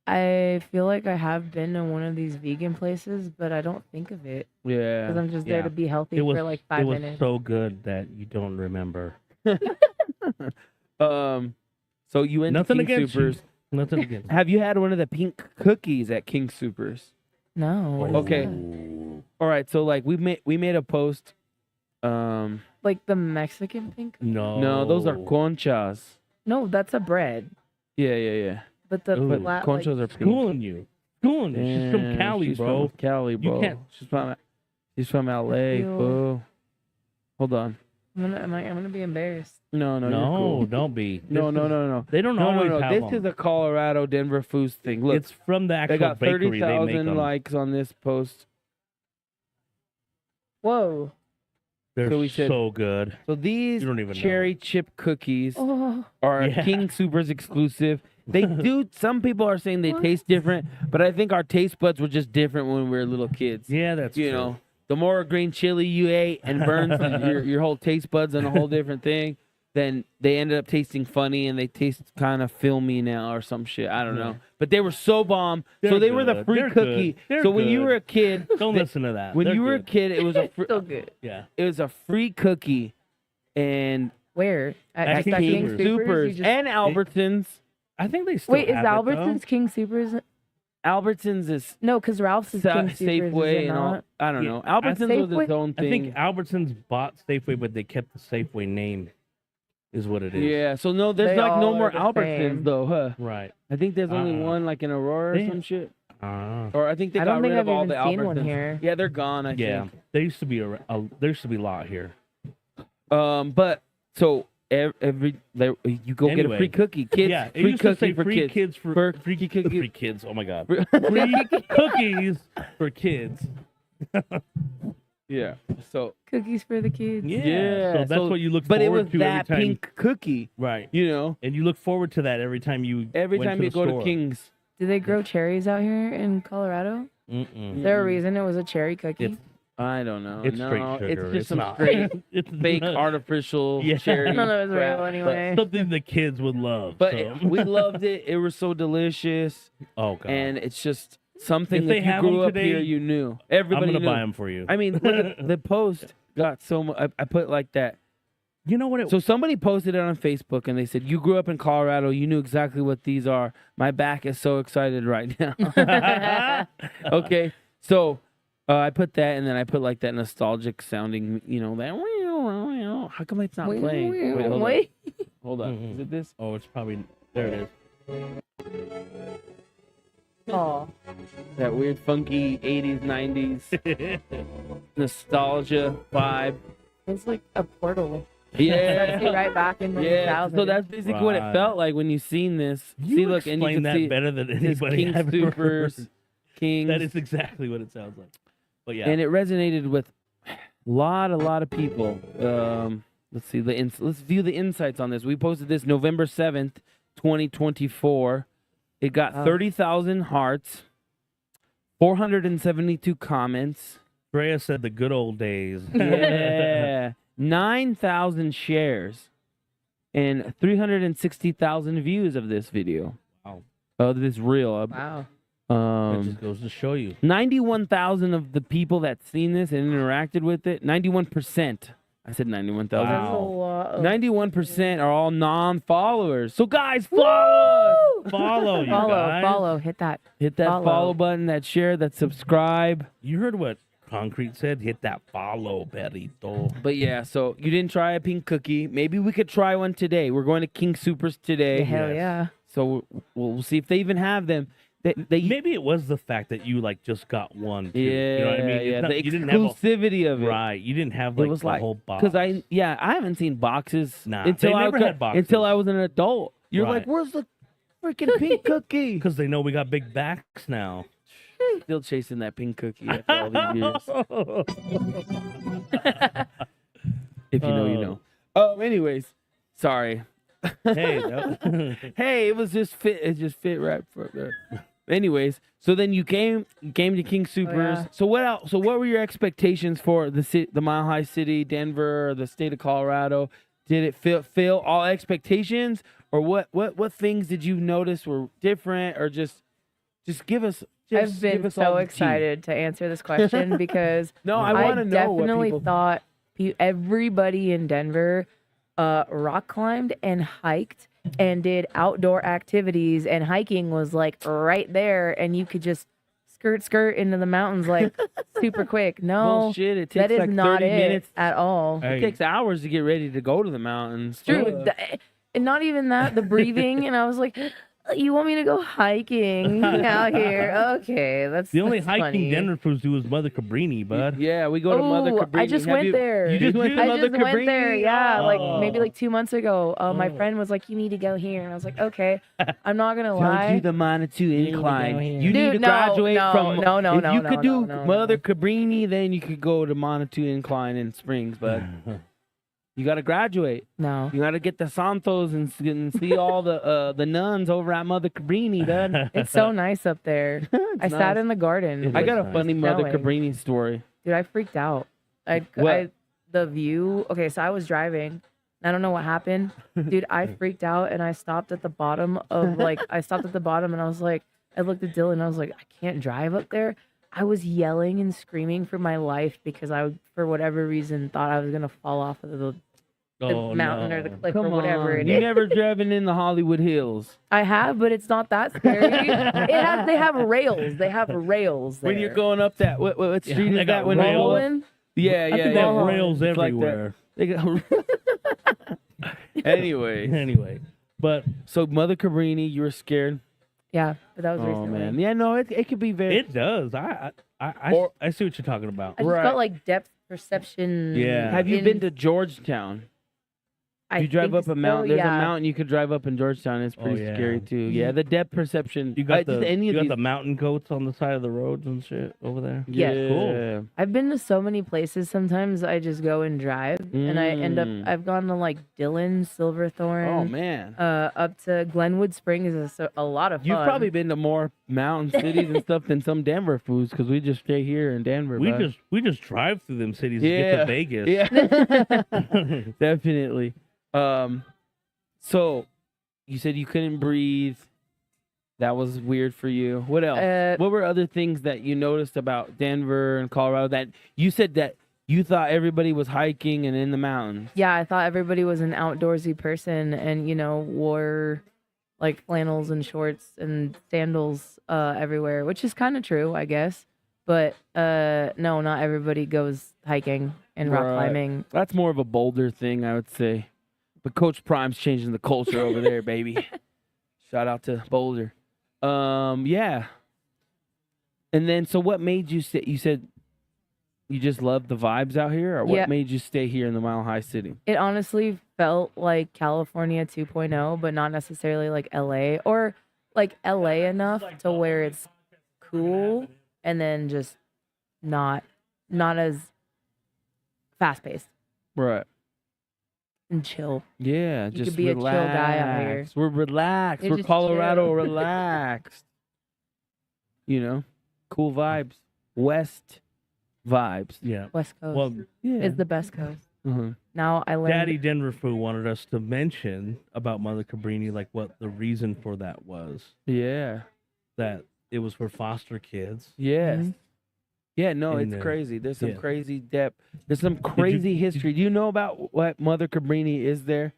I feel like I have been to one of these vegan places, but I don't think of it. Yeah. Because I'm just there to be healthy for like 5 minutes. It was so good that you don't remember. So you went Nothing to King against Supers. You. Nothing against. Have you had one of the pink cookies at King Supers? No. Okay. All right. So like we made a post. Like the Mexican pink? No, those are conchas. No, that's a bread. Yeah. But the conchas are pink. Schooling you. She's from Cali, bro. From Cali, bro. You can't. She's from LA, bro. Hold on. I'm gonna be embarrassed. No, No, you're cool. don't be. No. They don't always have This them. is a Colorado Denver Foos thing. Look, It's from the actual they got bakery. They make 30,000 them. likes on this post. Whoa. They're So we said- so good. So these You don't even know. cherry chip cookies Oh. are Yeah. King Supers exclusive. They do. Some people are saying they taste different, but I think our taste buds were just different when we were little kids. Yeah, that's You true. know, the more green chili you ate and burns your whole taste buds on a whole different thing, then they ended up tasting funny and they taste kind of filmy now or some shit. I don't know. But they were so bomb. So They're they were the good. free They're cookie. good. They're So when you good. were a kid, Don't listen to that. when They're you were a good. kid, it was a So good. Yeah. it was a free cookie, and Where? At that King Supers? Supers You just- and Albertsons. I think they still Wait, is have it, though. Albertsons King Supers? Albertsons is No, because Ralph's is King Supers. Safeway is it and all. not? I don't Yeah, know. Albertsons was Safeway? its own I thing. think Albertsons bought Safeway, but they kept the Safeway name, is what it is. Yeah, so no, there's They like no all more are the Albertsons same. though, huh? Right. I think there's only one like in Aurora or Damn. some shit. Ah. Or I think they I got don't think rid of I've all even the seen Albertsons. one here. Yeah, they're gone. I Yeah. think. There used to be there used to be a lot here. But so you go get a free cookie, kids. Yeah, it free used to cookie say for free kids. for free cookie. free kids. Oh my god, free cookies for kids. Yeah. So Cookies for the kids. yeah. So that's what you look but forward it was to that every time. pink cookie, Right. you know. And you look forward to that every time you Every went time to you the go store. to King's. Do they grow cherries out here in Colorado? Mm-mm. Is there a reason it was a cherry cookie? It's I don't know. It's no, straight sugar. It's just It's some not. straight It's fake not. artificial Yeah. cherry. None of it was crap, real anyway. something the kids would love. But so. we loved it. It was so delicious, Oh god. and it's just something If that they you have grew them up today, here, you knew. I'm Everybody gonna knew. buy them for you. I mean, look at the post got so much. I put it like that. You know what? It, So somebody posted it on Facebook, and they said, "You grew up in Colorado. You knew exactly what these are." My back is so excited right now. Okay, so I put that, and then I put like that nostalgic sounding, that. How come it's not playing? Wait, hold on. Hold on. Is it this? oh, it's probably there. It is. Oh, That weird, funky 80s, 90s nostalgia vibe. it's like a portal. Yeah. Takes you right back into the Yeah, 2000s. so that's basically what it Right. felt like when you seen this. You see, look, and you explain can that see better than his anybody King I've ever Supers, heard. Kings, That is exactly what it sounds like. But yeah, and it resonated with a lot of people. Let's see let's view the insights on this. We posted this November 7th, 2024. It got 30,000 hearts, 472 comments. Freya said the good old days. Yeah. 9,000 shares and 360,000 views of this video. Wow. Of this reel. Wow. That just goes to show you. 91,000 of the people that seen this and interacted with it, 91%. I said 91,000. That's a lot of 91% are all non-followers. So guys, follow us. Follow you guys. follow. Hit that. Hit that follow button, that share, that subscribe. You heard what Concrete said? Hit that follow, Perito. But yeah, so you didn't try a pink cookie. Maybe we could try one today. We're going to King Supers today. Hell yeah. So we'll see if they even have them. Maybe it was the fact that you like just got one. Too. Yeah, You know what I mean? It's yeah. not- The you didn't have exclusivity of it. Right. You didn't have It like was the like whole box. because I haven't seen boxes they never had boxes. until I was an adult. You're like, Right. where's the freaking pink cookie? Because they know we got big backs now. Still chasing that pink cookie after all these years. If you know, you know. Oh, anyways, sorry. Hey, Hey, it was just fit. It just fit right for there. Anyways, so then you came to King Supers. yeah. So what else? So what were your expectations for the Mile High City, Denver, or the state of Colorado? Did it fill all expectations, or what things did you notice were different, or just give us? I've been all so the tea. excited to answer this question because No, I wanna know what definitely people- thought everybody in Denver rock climbed and hiked and did outdoor activities, and hiking was like right there, and you could just skirt into the mountains like super quick. No, Bullshit, it that takes is like not 30 it minutes. at all. It takes hours to get ready to go to the mountains. True. And not even that, the breathing. And I was like, you want me to go hiking out here? Okay, that's The only that's hiking funny. Denver Foods do is Mother Cabrini, bud. Yeah, we go to Mother Ooh, Cabrini. I just Have went you- there. You just went to I Mother just went there, Cabrini? yeah, like Oh. maybe like 2 months ago. My friend was like, "You need to go here," and I was like, "Okay." I'm not gonna Tells lie. you the Manitou incline. You Dude, need to no, graduate no, from. no, if you no, could do no, Mother Cabrini, then you could go to Manitou incline in Springs, but you got to graduate. No, you got to get the Santos and see all the nuns over at Mother Cabrini, bud. It's so nice up there. I sat nice. in the garden. I got a It funny was Mother snowing. Cabrini story. Dude, I freaked out. What? The view. Okay, so I was driving. I don't know what happened. Dude, I freaked out and I stopped at the bottom of I stopped at the bottom and I was like, I looked at Dylan and I was like, I can't drive up there. I was yelling and screaming for my life because I, for whatever reason, thought I was going to fall off of the mountain or the cliff Come or whatever. on. it You is. never driven in the Hollywood Hills. I have, but it's not that scary. They have rails. They have rails there. When you're going up that, what street they is got that? When Rolling? Yeah, I yeah, think they yeah. have rails It's like that. everywhere. They got. Anyway, but so Mother Cabrini, you were scared. Yeah, but that was Oh recently. man, yeah, no, it could be very. it does. I see what you're talking about. I just felt like depth perception. Yeah. Have you been to Georgetown? I You drive think up a so, mountain. There's yeah. a mountain you could drive up in Georgetown. It's pretty yeah. scary too. Yeah, the depth perception. You got just the any you of got these. the mountain goats on the side of the roads and shit over there. Yes. Yeah. Cool. I've been to so many places. Sometimes I just go and drive, and I end up. Mm. I've gone to like Dillon, Silverthorne. Oh man. Up to Glenwood Springs is a lot of fun. You've probably been to more mountain cities and stuff than some Denver foods because we just stay here in Denver. We just drive through them cities to get to Vegas. Yeah, definitely. So you said you couldn't breathe. That was weird for you. What else? What were other things that you noticed about Denver and Colorado that you said that you thought everybody was hiking and in the mountains? Yeah, I thought everybody was an outdoorsy person and, wore like flannels and shorts and sandals everywhere, which is kind of true, I guess. But no, not everybody goes hiking and rock climbing. That's more of a Boulder thing, I would say. But Coach Prime's changing the culture over there, baby. Shout out to Boulder. Yeah. And then, so what made you say, you said you just loved the vibes out here, or what made you stay here in the Mile High City? It honestly felt like California 2.0, but not necessarily like LA, or like LA enough to where it's cool and then just not as fast paced. Right. And chill. Yeah, You just could be relax. a chill guy out here. We're relaxed. You're We're just Colorado chill. relaxed. Cool vibes. West vibes. Yeah. West Coast Well, is the best coast. Mm-hmm. Now I learned. Daddy Denver Foo wanted us to mention about Mother Cabrini, like what the reason for that was. Yeah. That it was for foster kids. Yes. Mm-hmm. Yeah, no, And, it's crazy. There's some yeah. crazy depth. There's some crazy history. Do you know about what Mother Cabrini is there?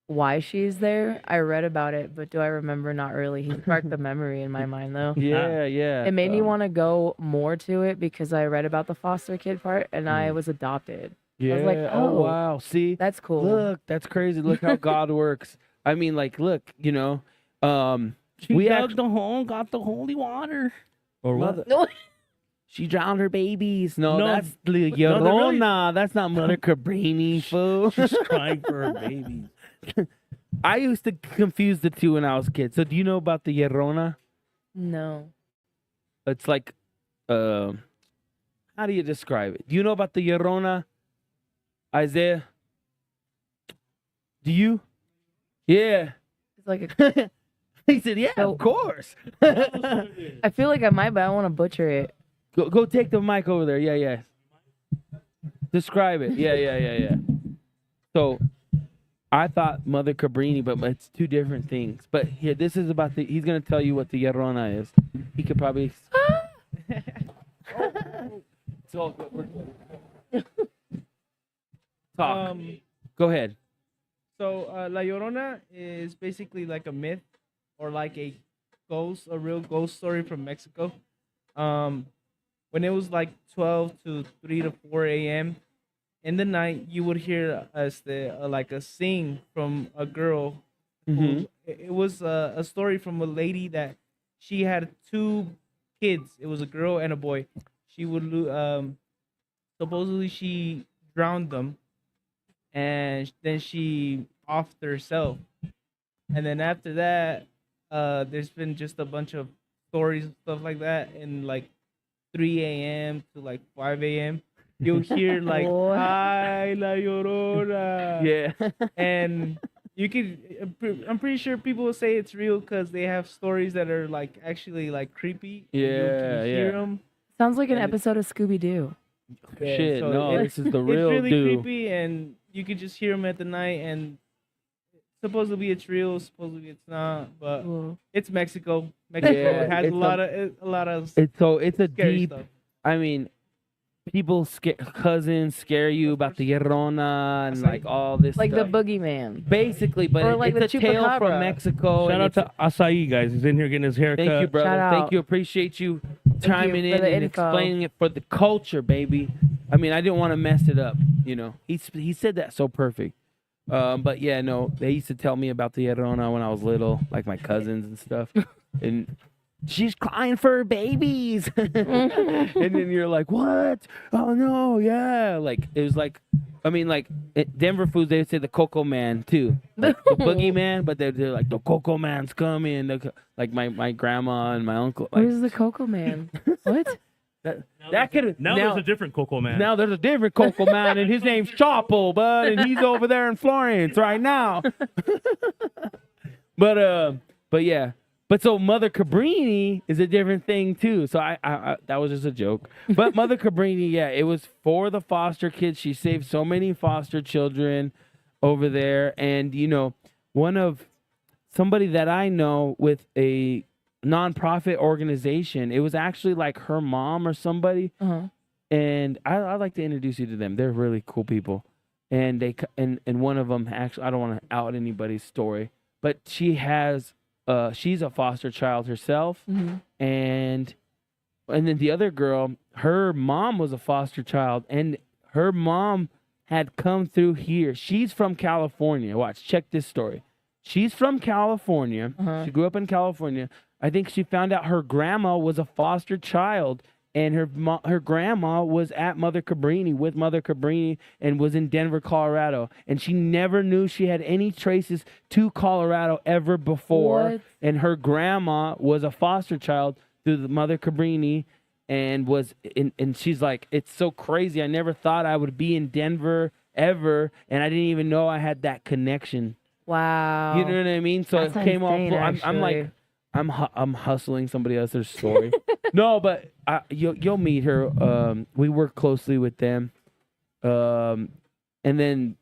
Why she's there? I read about it, but do I remember? Not really. He sparked the memory in my mind, though. Yeah, yeah. It made me want to go more to it because I read about the foster kid part and I was adopted. Yeah. I was like, oh, wow. See? That's cool. Look, that's crazy. Look how God works. I mean, like, look, She we dug the hole, got the holy water. Or what? No. She drowned her babies. No, No, that's La no, they're Llorona. really- That's not Mother Cabrini, fool. She's crying for her babies. I used to confuse the two when I was a kid. So do you know about the Llorona? No. It's like, how do you describe it? Do you know about the Llorona, Isaiah? Do you? Yeah. It's like a. He said, yeah, of course. I feel like I might, but I want to butcher it. Go take the mic over there. Yeah, yeah. Describe it. Yeah. So, I thought Mother Cabrini, but it's two different things. But here, this is about he's going to tell you what the Llorona is. He could probably... So, talk. Go ahead. So La Llorona is basically like a myth or like a real ghost story from Mexico. When it was like 12 to 3 to 4 a.m. in the night, you would hear like a sing from a girl. Mhm. It was a story from a lady that she had two kids. It was a girl and a boy. She would supposedly she drowned them, and then she offed herself. And then after that, there's been just a bunch of stories and stuff like that. In like 3 a.m. to like 5 a.m., you'll hear like, "Ay, La Llorona." Yeah. And you could, I'm pretty sure people will say it's real because they have stories that are like actually like creepy. You hear them. Sounds like an And- episode of Scooby Doo. Shit, no, it's- this is the real It's really dude. creepy, and you could just hear them at the night. And supposedly it's real, supposedly it's not, but it's Mexico. Mexico Yeah, has it's a lot of. It's a scary deep. stuff. I mean, people cousins scare you about the Llorona and like all this Like stuff. the boogeyman. Basically, but Or like it's the a tale chupacabra. from Mexico. Shout and out to Acai, guys. He's in here getting his haircut. Thank you, brother. Shout Thank out. you. Appreciate you chiming for in the and info. explaining it for the culture, baby. I mean, I didn't want to mess it up. He said that so perfect. But yeah, no, they used to tell me about the Llorona when I was little, like my cousins and stuff. And she's crying for her babies. And then you're like, what? Oh no, yeah. Like it was like I mean, like Denver Foods, they would say the Cocoa Man too, like the Boogie Man, but they're like the Cocoa Man's coming. Like my grandma and my uncle. Like, Who's the Cocoa Man? What? That could Now there's a different Cocoa Man. Now there's a different Cocoa Man, and his name's Chapo, bud, and he's over there in Florence right now. But yeah. But so Mother Cabrini is a different thing too. So I that was just a joke. But Mother Cabrini, yeah, it was for the foster kids. She saved so many foster children over there. And somebody that I know with a nonprofit organization, it was actually like her mom or somebody. And I'd like to introduce you to them. They're really cool people. And and one of them, actually, I don't want to out anybody's story, but she has she's a foster child herself. And then the other girl, her mom was a foster child, and her mom had come through here. She's from California. Watch, check this story. She's from California. She grew up in California. I think she found out her grandma was a foster child, and her grandma was at Mother Cabrini with Mother Cabrini and was in Denver, Colorado. And she never knew she had any traces to Colorado ever before. What? And her grandma was a foster child through the Mother Cabrini, and she's like, it's so crazy. I never thought I would be in Denver ever, and I didn't even know I had that connection. Wow. You know what I mean? So That's it came insane, off. I'm like, I'm hustling somebody else's story. No, but you'll meet her. We work closely with them. And then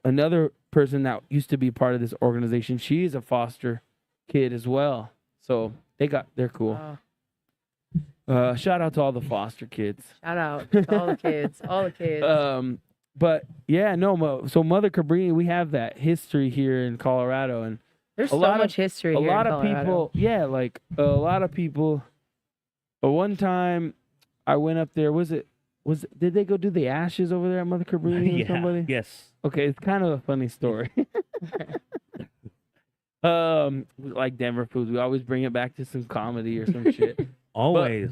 another person that used to be part of this organization, she's a foster kid as well. So they're cool. Shout out to all the foster kids. Shout out to all the kids. All the kids. But yeah, no. So Mother Cabrini, we have that history here in Colorado, and There's so much history here in Colorado. People, yeah, like a lot of people. But one time, I went up there. Did they go do the ashes over there at Mother Cabrini or somebody? Yes. Okay, it's kind of a funny story. Like Denver Foods, we always bring it back to some comedy or some shit. Always.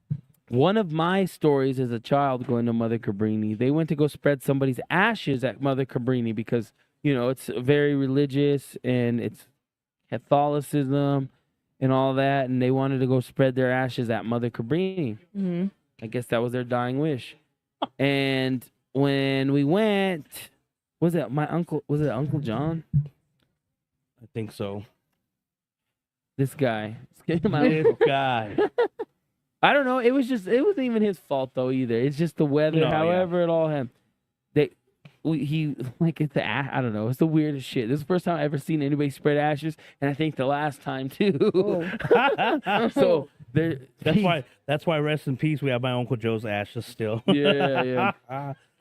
But one of my stories as a child going to Mother Cabrini, they went to go spread somebody's ashes at Mother Cabrini because, it's very religious and it's Catholicism and all that, and they wanted to go spread their ashes at Mother Cabrini. I guess that was their dying wish. And when we went, was it Uncle John? I think so. This guy. This guy. I don't know. It wasn't even his fault though either. It's just the weather. No, however, it all happened. I don't know. It's the weirdest shit. This is the first time I've ever seen anybody spread ashes, and I think the last time too. So that's why rest in peace. We have my Uncle Joe's ashes still. Yeah.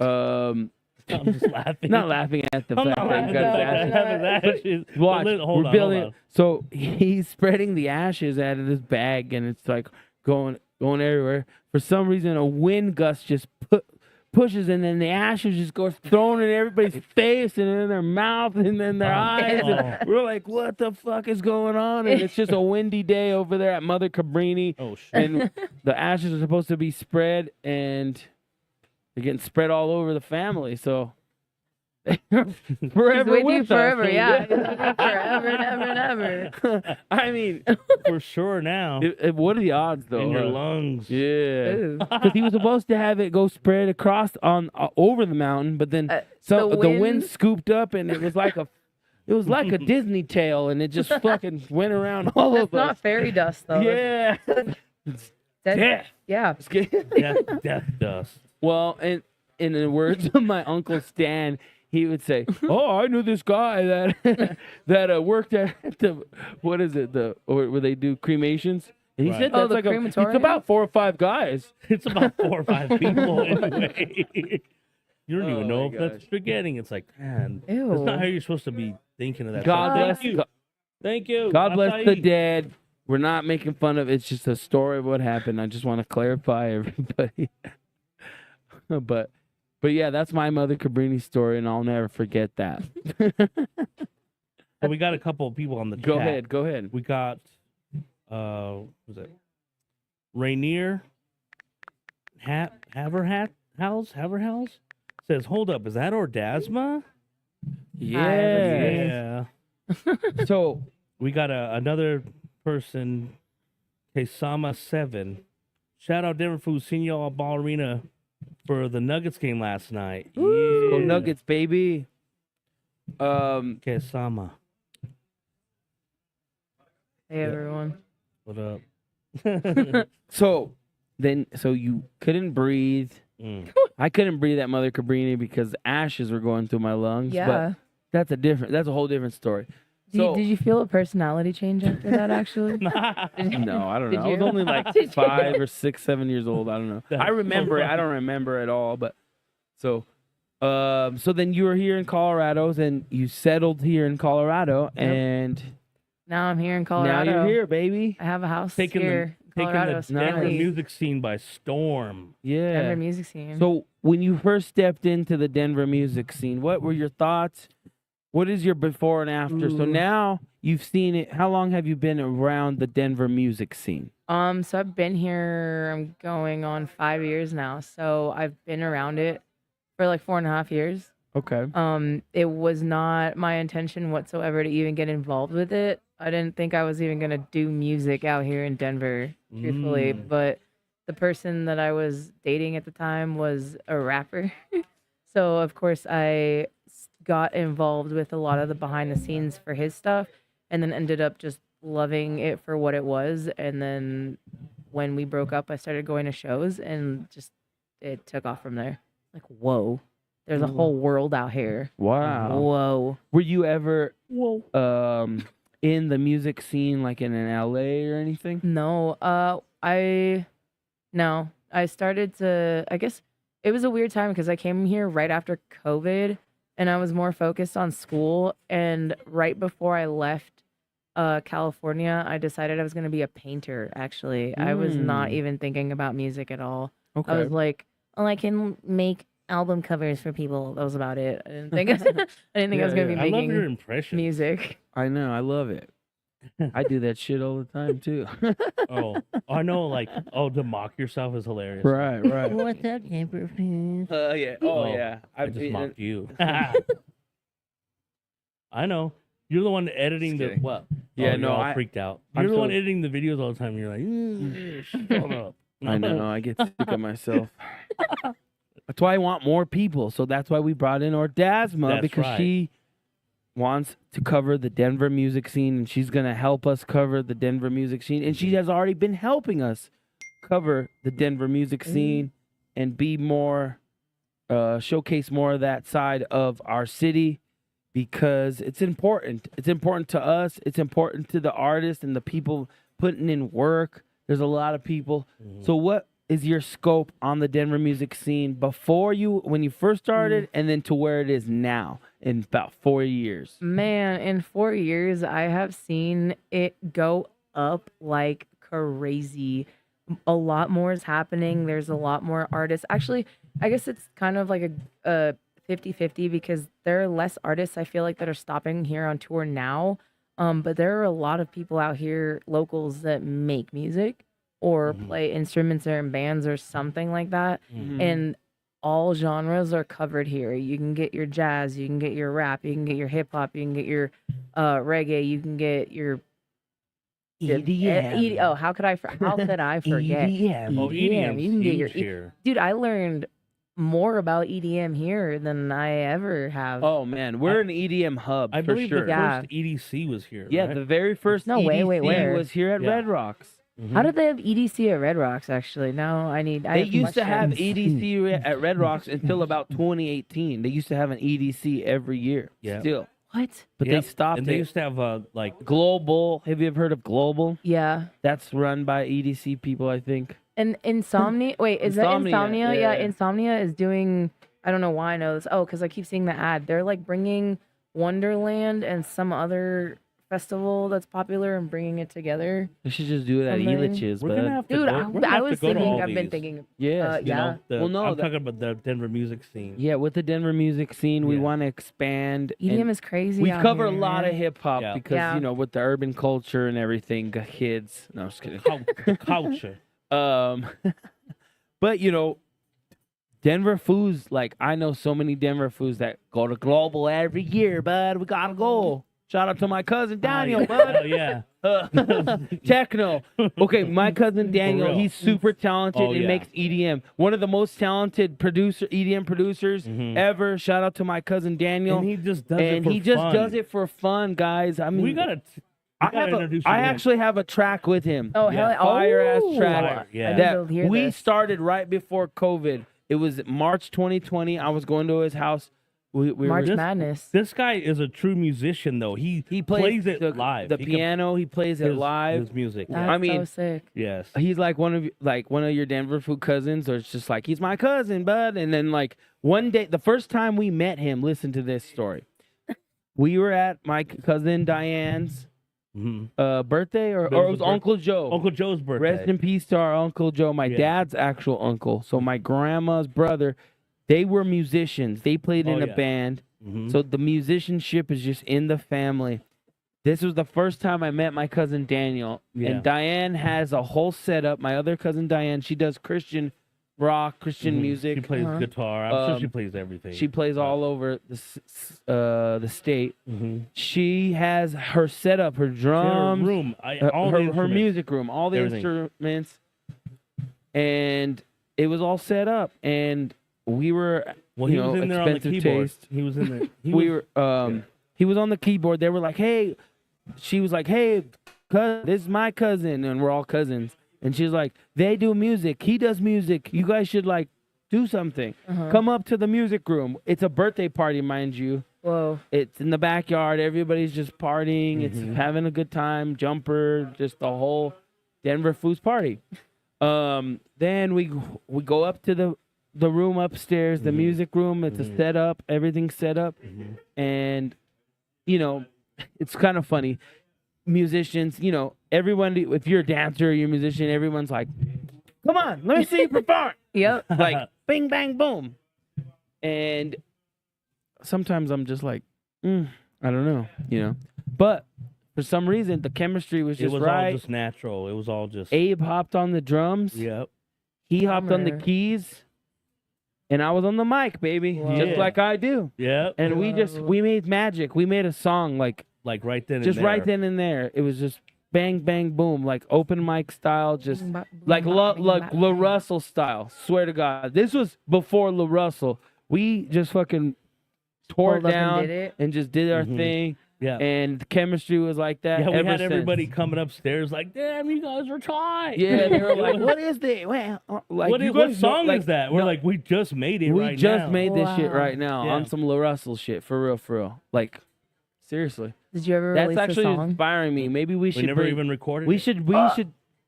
I'm just laughing. Not laughing at the fact that you got his ashes. Watch, hold on. So he's spreading the ashes out of this bag, and it's like going everywhere. For some reason, a wind gust just pushes, and then the ashes just go thrown in everybody's face and in their mouth and in their eyes. And we're like, what the fuck is going on? And it's just a windy day over there at Mother Cabrini. Oh, shit. And the ashes are supposed to be spread, and they're getting spread all over the family. So forever He's with you us. forever, yeah. Forever and ever and ever. I mean, for sure now. What are the odds, though? In your lungs. Yeah. Because he was supposed to have it go spread across over the mountain, but then the wind scooped up, and it was like a Disney tale, and it just fucking went around all It's of us. not fairy dust, though. Yeah. Death. Yeah. Death dust. Well, and in the words of my Uncle Stan, he would say, "Oh, I knew this guy that worked at where they do cremations." And he said that's like it's about 4 or 5 guys. It's about 4 or 5 people anyway. You don't even know if gosh. that's forgetting. It's like, man, Ew. that's not how you're supposed to be thinking of that. God bless. Thank you. God bless the Acai. dead. We're not making fun of it. It's just a story of what happened. I just want to clarify everybody. But yeah, that's my Mother Cabrini story, and I'll never forget that. So we got a couple of people on the chat. Go ahead. We got, was it Rainier Haverhouse? Says, hold up, is that Ordazma? Yeah. So we got another person, Kesama7. Shout out Denver Food, seen y'all at Ball Arena for the Nuggets game last night. Go Yeah. Nuggets, baby. Kesama. Hey everyone. What up? So you couldn't breathe. I couldn't breathe at Mother Cabrini because ashes were going through my lungs. Yeah. But that's a whole different story. Did you feel a personality change after that? Actually, No, I don't Did know. I was you? only like Did you? 5 or 6, 7 years old. I don't know. I remember it. I don't remember at all. But so then you were here in Colorado, and you settled here in Colorado, and now I'm here in Colorado. now you're here, baby. I have a house Taking here. in the Colorado. Denver Nice. music scene by storm. Yeah. Denver music scene. So when you first stepped into the Denver music scene, what were your thoughts? What is your before and after? So now you've seen it. How long have you been around the Denver music scene? So I've been here. I'm going on 5 years now. So I've been around it for like 4.5 years. Okay. It was not my intention whatsoever to even get involved with it. I didn't think I was even gonna do music out here in Denver, truthfully. But the person that I was dating at the time was a rapper, so of course I got involved with a lot of the behind the scenes for his stuff, and then ended up just loving it for what it was. And then when we broke up, I started going to shows, and just it took off from there. Like, whoa, there's a whole world out here. Wow. Whoa. Were you ever in the music scene, like in an LA or anything? No. I started to, I guess it was a weird time because I came here right after COVID, and I was more focused on school. And right before I left California, I decided I was going to be a painter, actually. I was not even thinking about music at all. Okay. I was like, oh, I can make album covers for people. That was about it. I didn't think I was going to be I love making your impression. music. I know. I love it. I do that shit all the time too. I know. Like, to mock yourself is hilarious. Right. What's up, Denver? Yeah. Oh yeah. I just mocked you. I know. You're the one editing the what? Yeah, You're no, all I- freaked out. I'm You're the one so- editing the videos all the time. You're like, shut up. I know. I get sick of myself. That's why I want more people. So that's why we brought in Ordazma, That's because right. she wants to cover the Denver music scene, and she's gonna help us cover the Denver music scene. And she has already been helping us cover the Denver music scene and be more, showcase more of that side of our city, because it's important. It's important to us. It's important to the artists and the people putting in work. There's a lot of people. So what is your scope on the Denver music scene when you first started, and then to where it is now in about 4 years? Man, in 4 years, I have seen it go up like crazy. A lot more is happening. There's a lot more artists. Actually, I guess it's kind of like a 50-50, because there are less artists, I feel like, that are stopping here on tour now. But there are a lot of people out here, locals, that make music or play instruments or in bands or something like that. And all genres are covered here. You can get your jazz, you can get your rap, you can get your hip hop, you can get your reggae, you can get your EDM. how could I forget? EDM. Oh, EDM. You can get your here. dude. I learned more about EDM here than I ever have. Oh man, we're an EDM hub I for believe sure. the first EDC was here. Yeah, right? the very first No, wait, EDC where? was here at Yeah. Red Rocks. How did they have EDC at Red Rocks? Actually, now I They used to have questions. EDC at Red Rocks until about 2018. They used to have an EDC every year. Yeah. Still, What? but Yep. they stopped And they it. used to have like Global. Have you ever heard of Global? Yeah. That's run by EDC people, I think. And Insomnia. Wait, is that Insomnia, Insomnia? yeah. Insomnia is doing. I don't know why I know this. Oh, because I keep seeing the ad. They're like bringing Wonderland and some other festival that's popular and bringing it together. They should just do it at Something. Elitch's, we're but gonna have to Dude, go. we're gonna I have was to go to thinking. all I've been these, thinking. yes. you yeah. know, Well, no, I'm that- talking about the Denver music scene. Yeah, with the Denver music scene, we Yeah. want to expand. EDM and is crazy. we out cover a here, lot of man. hip hop Yeah. because Yeah. you know, with the urban culture and everything, kids. No, I'm just kidding. The culture. But you know, Denver Foos, like I know so many Denver Foos that go to Global every year, bud. We gotta go. Shout out to my cousin Daniel, bud. Oh yeah. Techno. Okay, my cousin Daniel, real. he's super talented Oh, and yeah. makes EDM. One of the most talented EDM producers ever. Shout out to my cousin Daniel. And he just does it for fun. does it for fun, guys. I mean, We gotta introduce you I to him. actually have a track with him. Oh, hell, Fire ass oh, track Fire, yeah. that hear we this. started right before COVID. It was March 2020. I was going to his house. We March were, Madness. This guy is a true musician, though. He plays it the, live. The He can- piano. He plays it his, live. His music. That's I mean, so sick. Yes. He's like one of your Denver Food cousins, or it's just like he's my cousin, bud. And then like one day, the first time we met him, listen to this story. We were at my cousin Diane's birthday, or it was Uncle Joe. Uncle Joe's birthday. Rest in peace to our Uncle Joe, my Yeah. dad's actual uncle. So my grandma's brother, they were musicians. They played in a band. So the musicianship is just in the family. This was the first time I met my cousin Daniel. Yeah. And Diane has a whole setup. My other cousin Diane, she does Christian rock, Christian music. She plays guitar. I'm sure she plays everything. She plays all over the state. She has her setup, her drums, room, her music room, all the Everything. instruments, and it was all set up. And we were, Well, he was in there on the expensive keyboard. taste. He was in there. He was on the keyboard. They were like, "Hey," she was like, "Hey, this is my cousin," and we're all cousins. And she's like, "They do music. He does music. You guys should like do something. Come up to the music room. It's a birthday party, mind you. Whoa. It's in the backyard. Everybody's just partying. It's having a good time. Jumper, just the whole Denver Foos party. Then we go up to the room upstairs, the music room. It's a setup. Everything's set up, and you know, it's kind of funny. Musicians, you know, everyone. If you're a dancer, you're a musician. Everyone's like, "Come on, let me see you perform." Yep. Like, bing, bang, boom. And sometimes I'm just like, I don't know, you know. But for some reason, the chemistry was just it was right. all just natural. It was all just. Abe hopped on the drums. Yep. He hopped on the Drummer. keys. And I was on the mic, baby, just Yeah. like I do. Yep. And we made magic. We made a song like right then and just there. right then and there. It was just bang, bang, boom, like open mic style, just Boom, bop, like boom, bop, bing, like bop, La bing. Russell style. Swear to God, this was before La Russell. We just fucking tore it Pulled up and down did it. and just did our thing. Yeah. And the chemistry was like that. Yeah, we ever had since. everybody coming upstairs like, "Damn, you guys are tight." Yeah, they were like, "What is this? Well, like, what you what guys song know, like, is that?" We're no, like, "We just made it. we right just now." made this shit Wow. right now Yeah. on some La Russell shit, for real, for real. Like, seriously, Did you ever that's release actually a song? inspiring me. Maybe we should never bring- even recorded We it. should.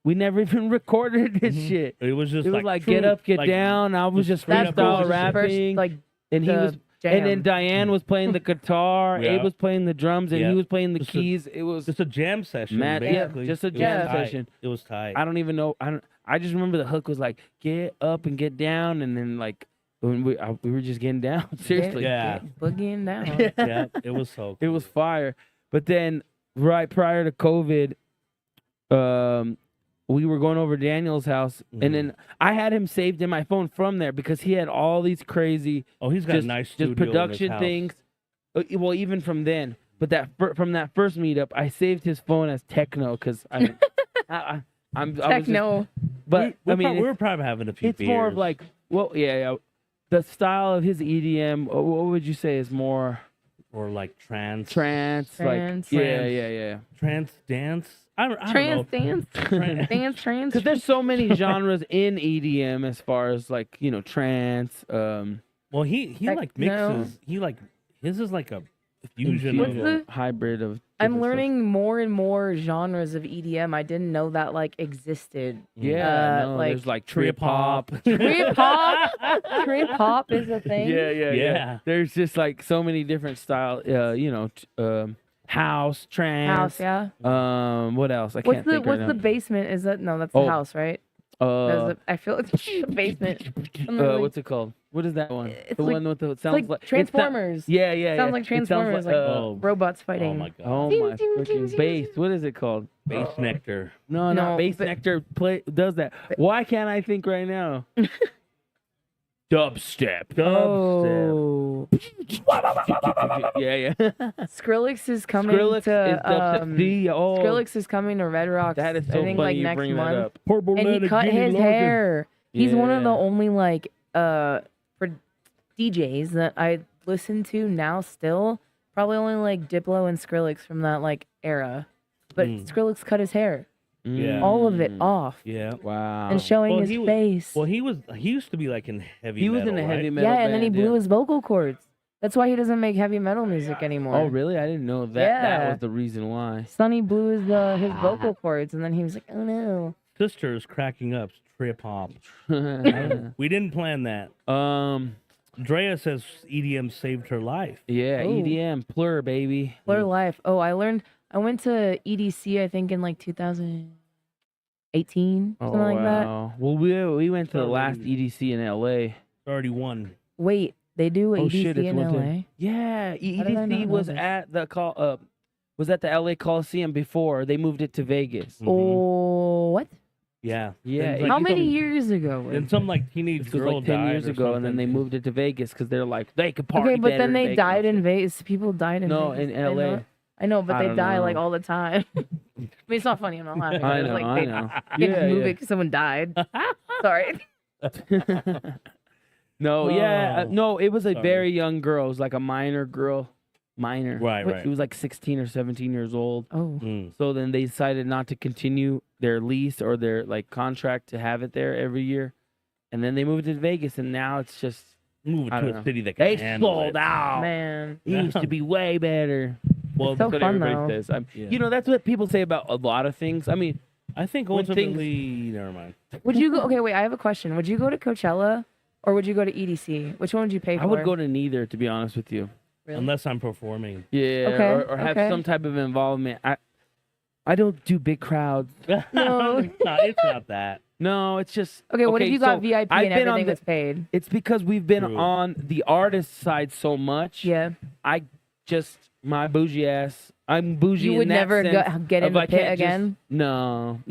We never even recorded this shit. It was just It was like true, get up, get like, down. I was just straight That's up freestyle cool. rapping, First, like, and he the was, jam. and then Diane was playing the guitar. Yeah. Abe was playing the drums, and Yeah. he was playing the Just keys. It was just a jam session, mad, yeah, basically. just a It was jam tight. session. It was tight. I don't even know. I just remember the hook was like get up and get down, and then like when we were just getting down. Seriously, Yeah. Boogieing down. Yeah, it was so. it was fire. But then right prior to COVID, we were going over Daniel's house, and then I had him saved in my phone from there because he had all these crazy. Oh, he's got a just, nice studio just in his production house. things. Well, even from then, but from that first meetup, I saved his phone as Techno because I'm I was just- Techno. but I mean, we were probably having a few. it's more of beers. like, well, yeah. The style of his EDM, what would you say is more or like trance, trance, Trance. like yeah. trance dance. I don't Trance know. dance. Dance trance. Because there's so many genres in EDM as far as like trance. Well, he like Techno. mixes. He like his is like a fusion. What's of the- hybrid of. I'm different learning more and more genres of EDM. I didn't know that like existed. stuff. Yeah, no, like there's like trip hop. trip hop. Trip hop is a thing. Yeah. There's just like so many different style. House, trance. House, yeah. What else? I What's can't the think what's right the now. basement? Is that no? That's the Oh. house, right? There's I feel it's the basement. I'm really- What's it called? What is that one? It's The like- one with the it's sounds like like it's Transformers. Yeah. Sounds like Transformers, like robots fighting. Oh my god. Oh my freaking bass! What is it called? Bass nectar. No, No, not bass but- nectar. Does that? Why can't I think right now? Dubstep. Oh. Yeah. Skrillex is coming Skrillex to is dubstep. Skrillex is coming to Red Rocks. That is so I think funny like you next bring that month. up. And he cut his hair. He's one of the Yeah. only like for DJs that I listen to now still. Probably only like Diplo and Skrillex from that like era. But Skrillex cut his hair. Yeah. All of it off. Yeah. Wow. And showing Well, his he was- face. Well, he used to be like in heavy He metal. was in a heavy right? metal Yeah, and then he band, blew yeah. his vocal cords. That's why he doesn't make heavy metal music anymore. Oh, really? I didn't know that. That Yeah. was the reason why. Sonny blew his vocal cords, and then he was like, "Oh no." Sisters cracking up. Trip hop. We didn't plan that. Drea says EDM saved her life. Yeah, Oh. EDM, Plur, baby. Blur Life. Oh, I went to EDC, I think in like 2018, something like that. Well, we went to the last EDC in LA. Already won. Wait, they do Oh EDC shit, it's in one LA? thing. Yeah, How did I not EDC know was this? at the was at the LA Coliseum before. They moved it to Vegas. Oh, what? Yeah. Yeah, Then, How like, many some- years ago? Then some like teenage This was girl like 10 died years or ago, and then something. they moved it to Vegas because they're like they could party. Okay, but better then they Vegas. died in Vegas. People died in No, Vegas. in I LA. know. I know, but I they don't die like know. all the time. I mean, it's not funny. I'm not laughing. I It's know, like I they know. can't Yeah, move yeah. it because someone died. Sorry. No, Oh. no, it was a Sorry. very young girl. It was like a minor girl. Minor. Right, right. She was like 16 or 17 years old. Oh. So then they decided not to continue their lease or their like contract to have it there every year. And then they moved it to Vegas, and now it's just Move I to don't a know. city that can They handle sold it. out. Man. It used to be way better. Well, It's so That's what fun, everybody though. says. Yeah. You know, that's what people say about a lot of things. I mean, I think when things- ultimately, never mind. Would you go? Okay, wait. I have a question. Would you go to Coachella or would you go to EDC? Which one would you pay for? I would go to neither, to be honest with you. Really? Unless I'm performing. Yeah, Okay, or have okay. some type of involvement. I don't do big crowds. No. It's not that. No, it's just Okay, what if you got so VIP I've and been on everything the- was paid? It's because we've been True. on the artist side so much. Yeah. I just my bougie ass. I'm bougie. You in would that never sense get in of the I pit can't just- again? not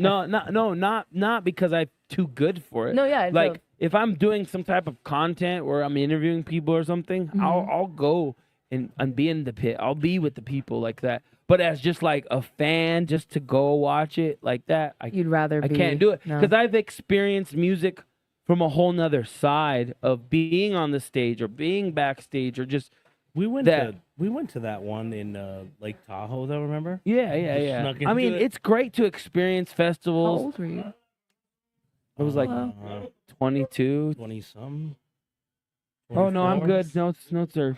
because I'm too good for it. No, yeah, it's like a- if I'm doing some type of content where I'm interviewing people or something, Mm-hmm. I'll go and be in the pit. I'll be with the people like that. But as just like a fan, just to go watch it like that, You'd rather I be. can't do it No. because I've experienced music from a whole nother side of being on the stage or being backstage or just We went that. to that one in Lake Tahoe, though. Remember? Yeah. snuck I mean, into it. it's great to experience How festivals. old were you? I was like 22. 20 some. Oh no, I'm good. No, sir.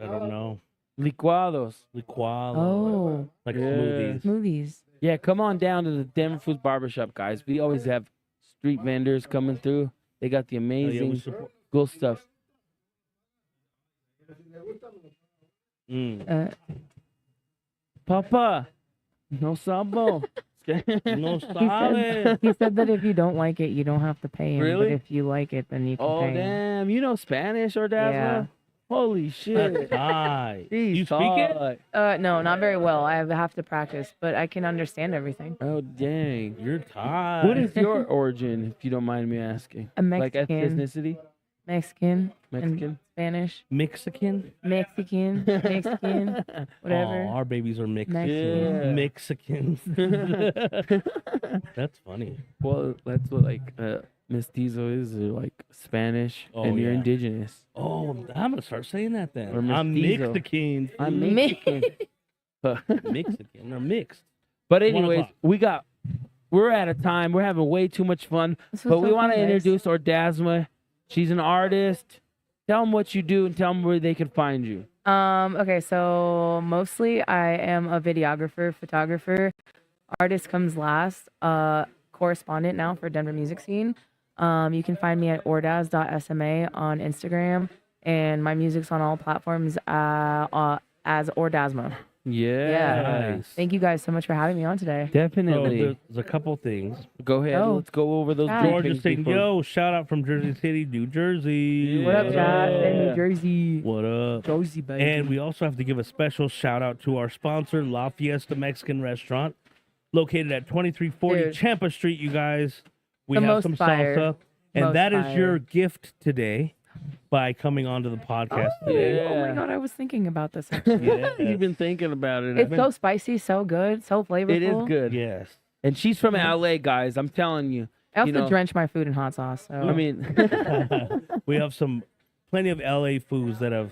I don't know. Licuados. Licuado. Oh, Like Yeah. smoothies. movies. Yeah, come on down to the Denver Foos Barbershop, guys. We always have street vendors coming through. They got the Oh, yeah, we amazing, support- cool stuff. Papa, no sabo. No He said that if you don't like it, you don't have to pay him. Really? But if you like it, then you can Oh pay him. damn, you know Spanish, Ordazma? Yeah. Holy shit. Hi. Jeez, You speak it? fuck. No, not very well. I have to practice, but I can understand everything. Oh dang. You're tired. What is your origin, if you don't mind me asking? A Like Mexican. ethnicity? Mexican. Mexican? And Spanish. Mexican? Mexican. Mexican. Whatever. Oh, our babies are Mexican. Mexicans. That's funny. Well, that's what like mestizo is, or like Spanish, Oh, and you're yeah. indigenous. Oh, I'm gonna start saying that then. Or I'm mestizo. Mexican. I'm Mexican. Mexican or mixed. But 1 anyways, o'clock. we're at a time. We're having way too much fun. This was But we so want to fun, guys. introduce Ordazma. She's an artist. Tell them what you do and tell them where they can find you. Okay, so mostly I am a videographer, photographer. Artist comes last. Correspondent now for Denver music scene. You can find me at ordaz.sma on Instagram, and my music's on all platforms as Ordazma. Yeah. Nice. Thank you guys so much for having me on today. So Definitely. there's a couple things. Go ahead. Oh. Let's go over those. Chat. briefings George is saying, before- yo, shout out from Jersey City, New Jersey. What up, chat? In New Yeah. Jersey. What up? Jersey, baby. And we also have to give a special shout out to our sponsor, La Fiesta Mexican Restaurant, located at 2340 Dude. Champa Street, you guys. We The have most some fire. salsa. And Most that is fire. your gift today by coming onto the podcast today. Oh my god, I was thinking about this actually. You've been thinking about it. It's so spicy, so good, so flavorful. It is good. Yes. And she's from LA, guys. I'm telling you. I have you to know, drench my food in hot sauce. So. I mean, We have plenty of LA foods that have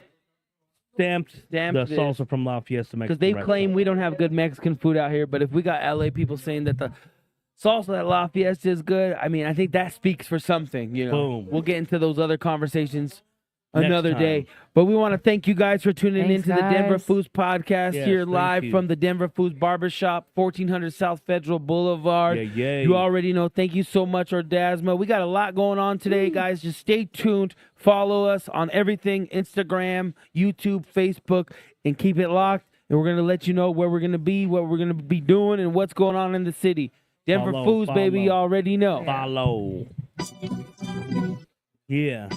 stamped the it. salsa from La Fiesta Mexican because they restaurant. claim we don't have good Mexican food out here, but if we got LA people saying that the salsa at La Fiesta is good, I mean, I think that speaks for something. You know, Boom. We'll get into those other conversations Next another time. day. But we want to thank you guys for tuning Thanks, into the Denver guys. Foos Podcast Yes, here thank live you. from the Denver Foos Barbershop, 1400 South Federal Boulevard. Yeah. You already know. Thank you so much, Ordazma. We got a lot going on today, guys. Just stay tuned. Follow us on everything, Instagram, YouTube, Facebook, and keep it locked. And we're going to let you know where we're going to be, what we're going to be doing, and what's going on in the city. Denver Follow, Foos, baby, you follow. already know. Follow. Yeah.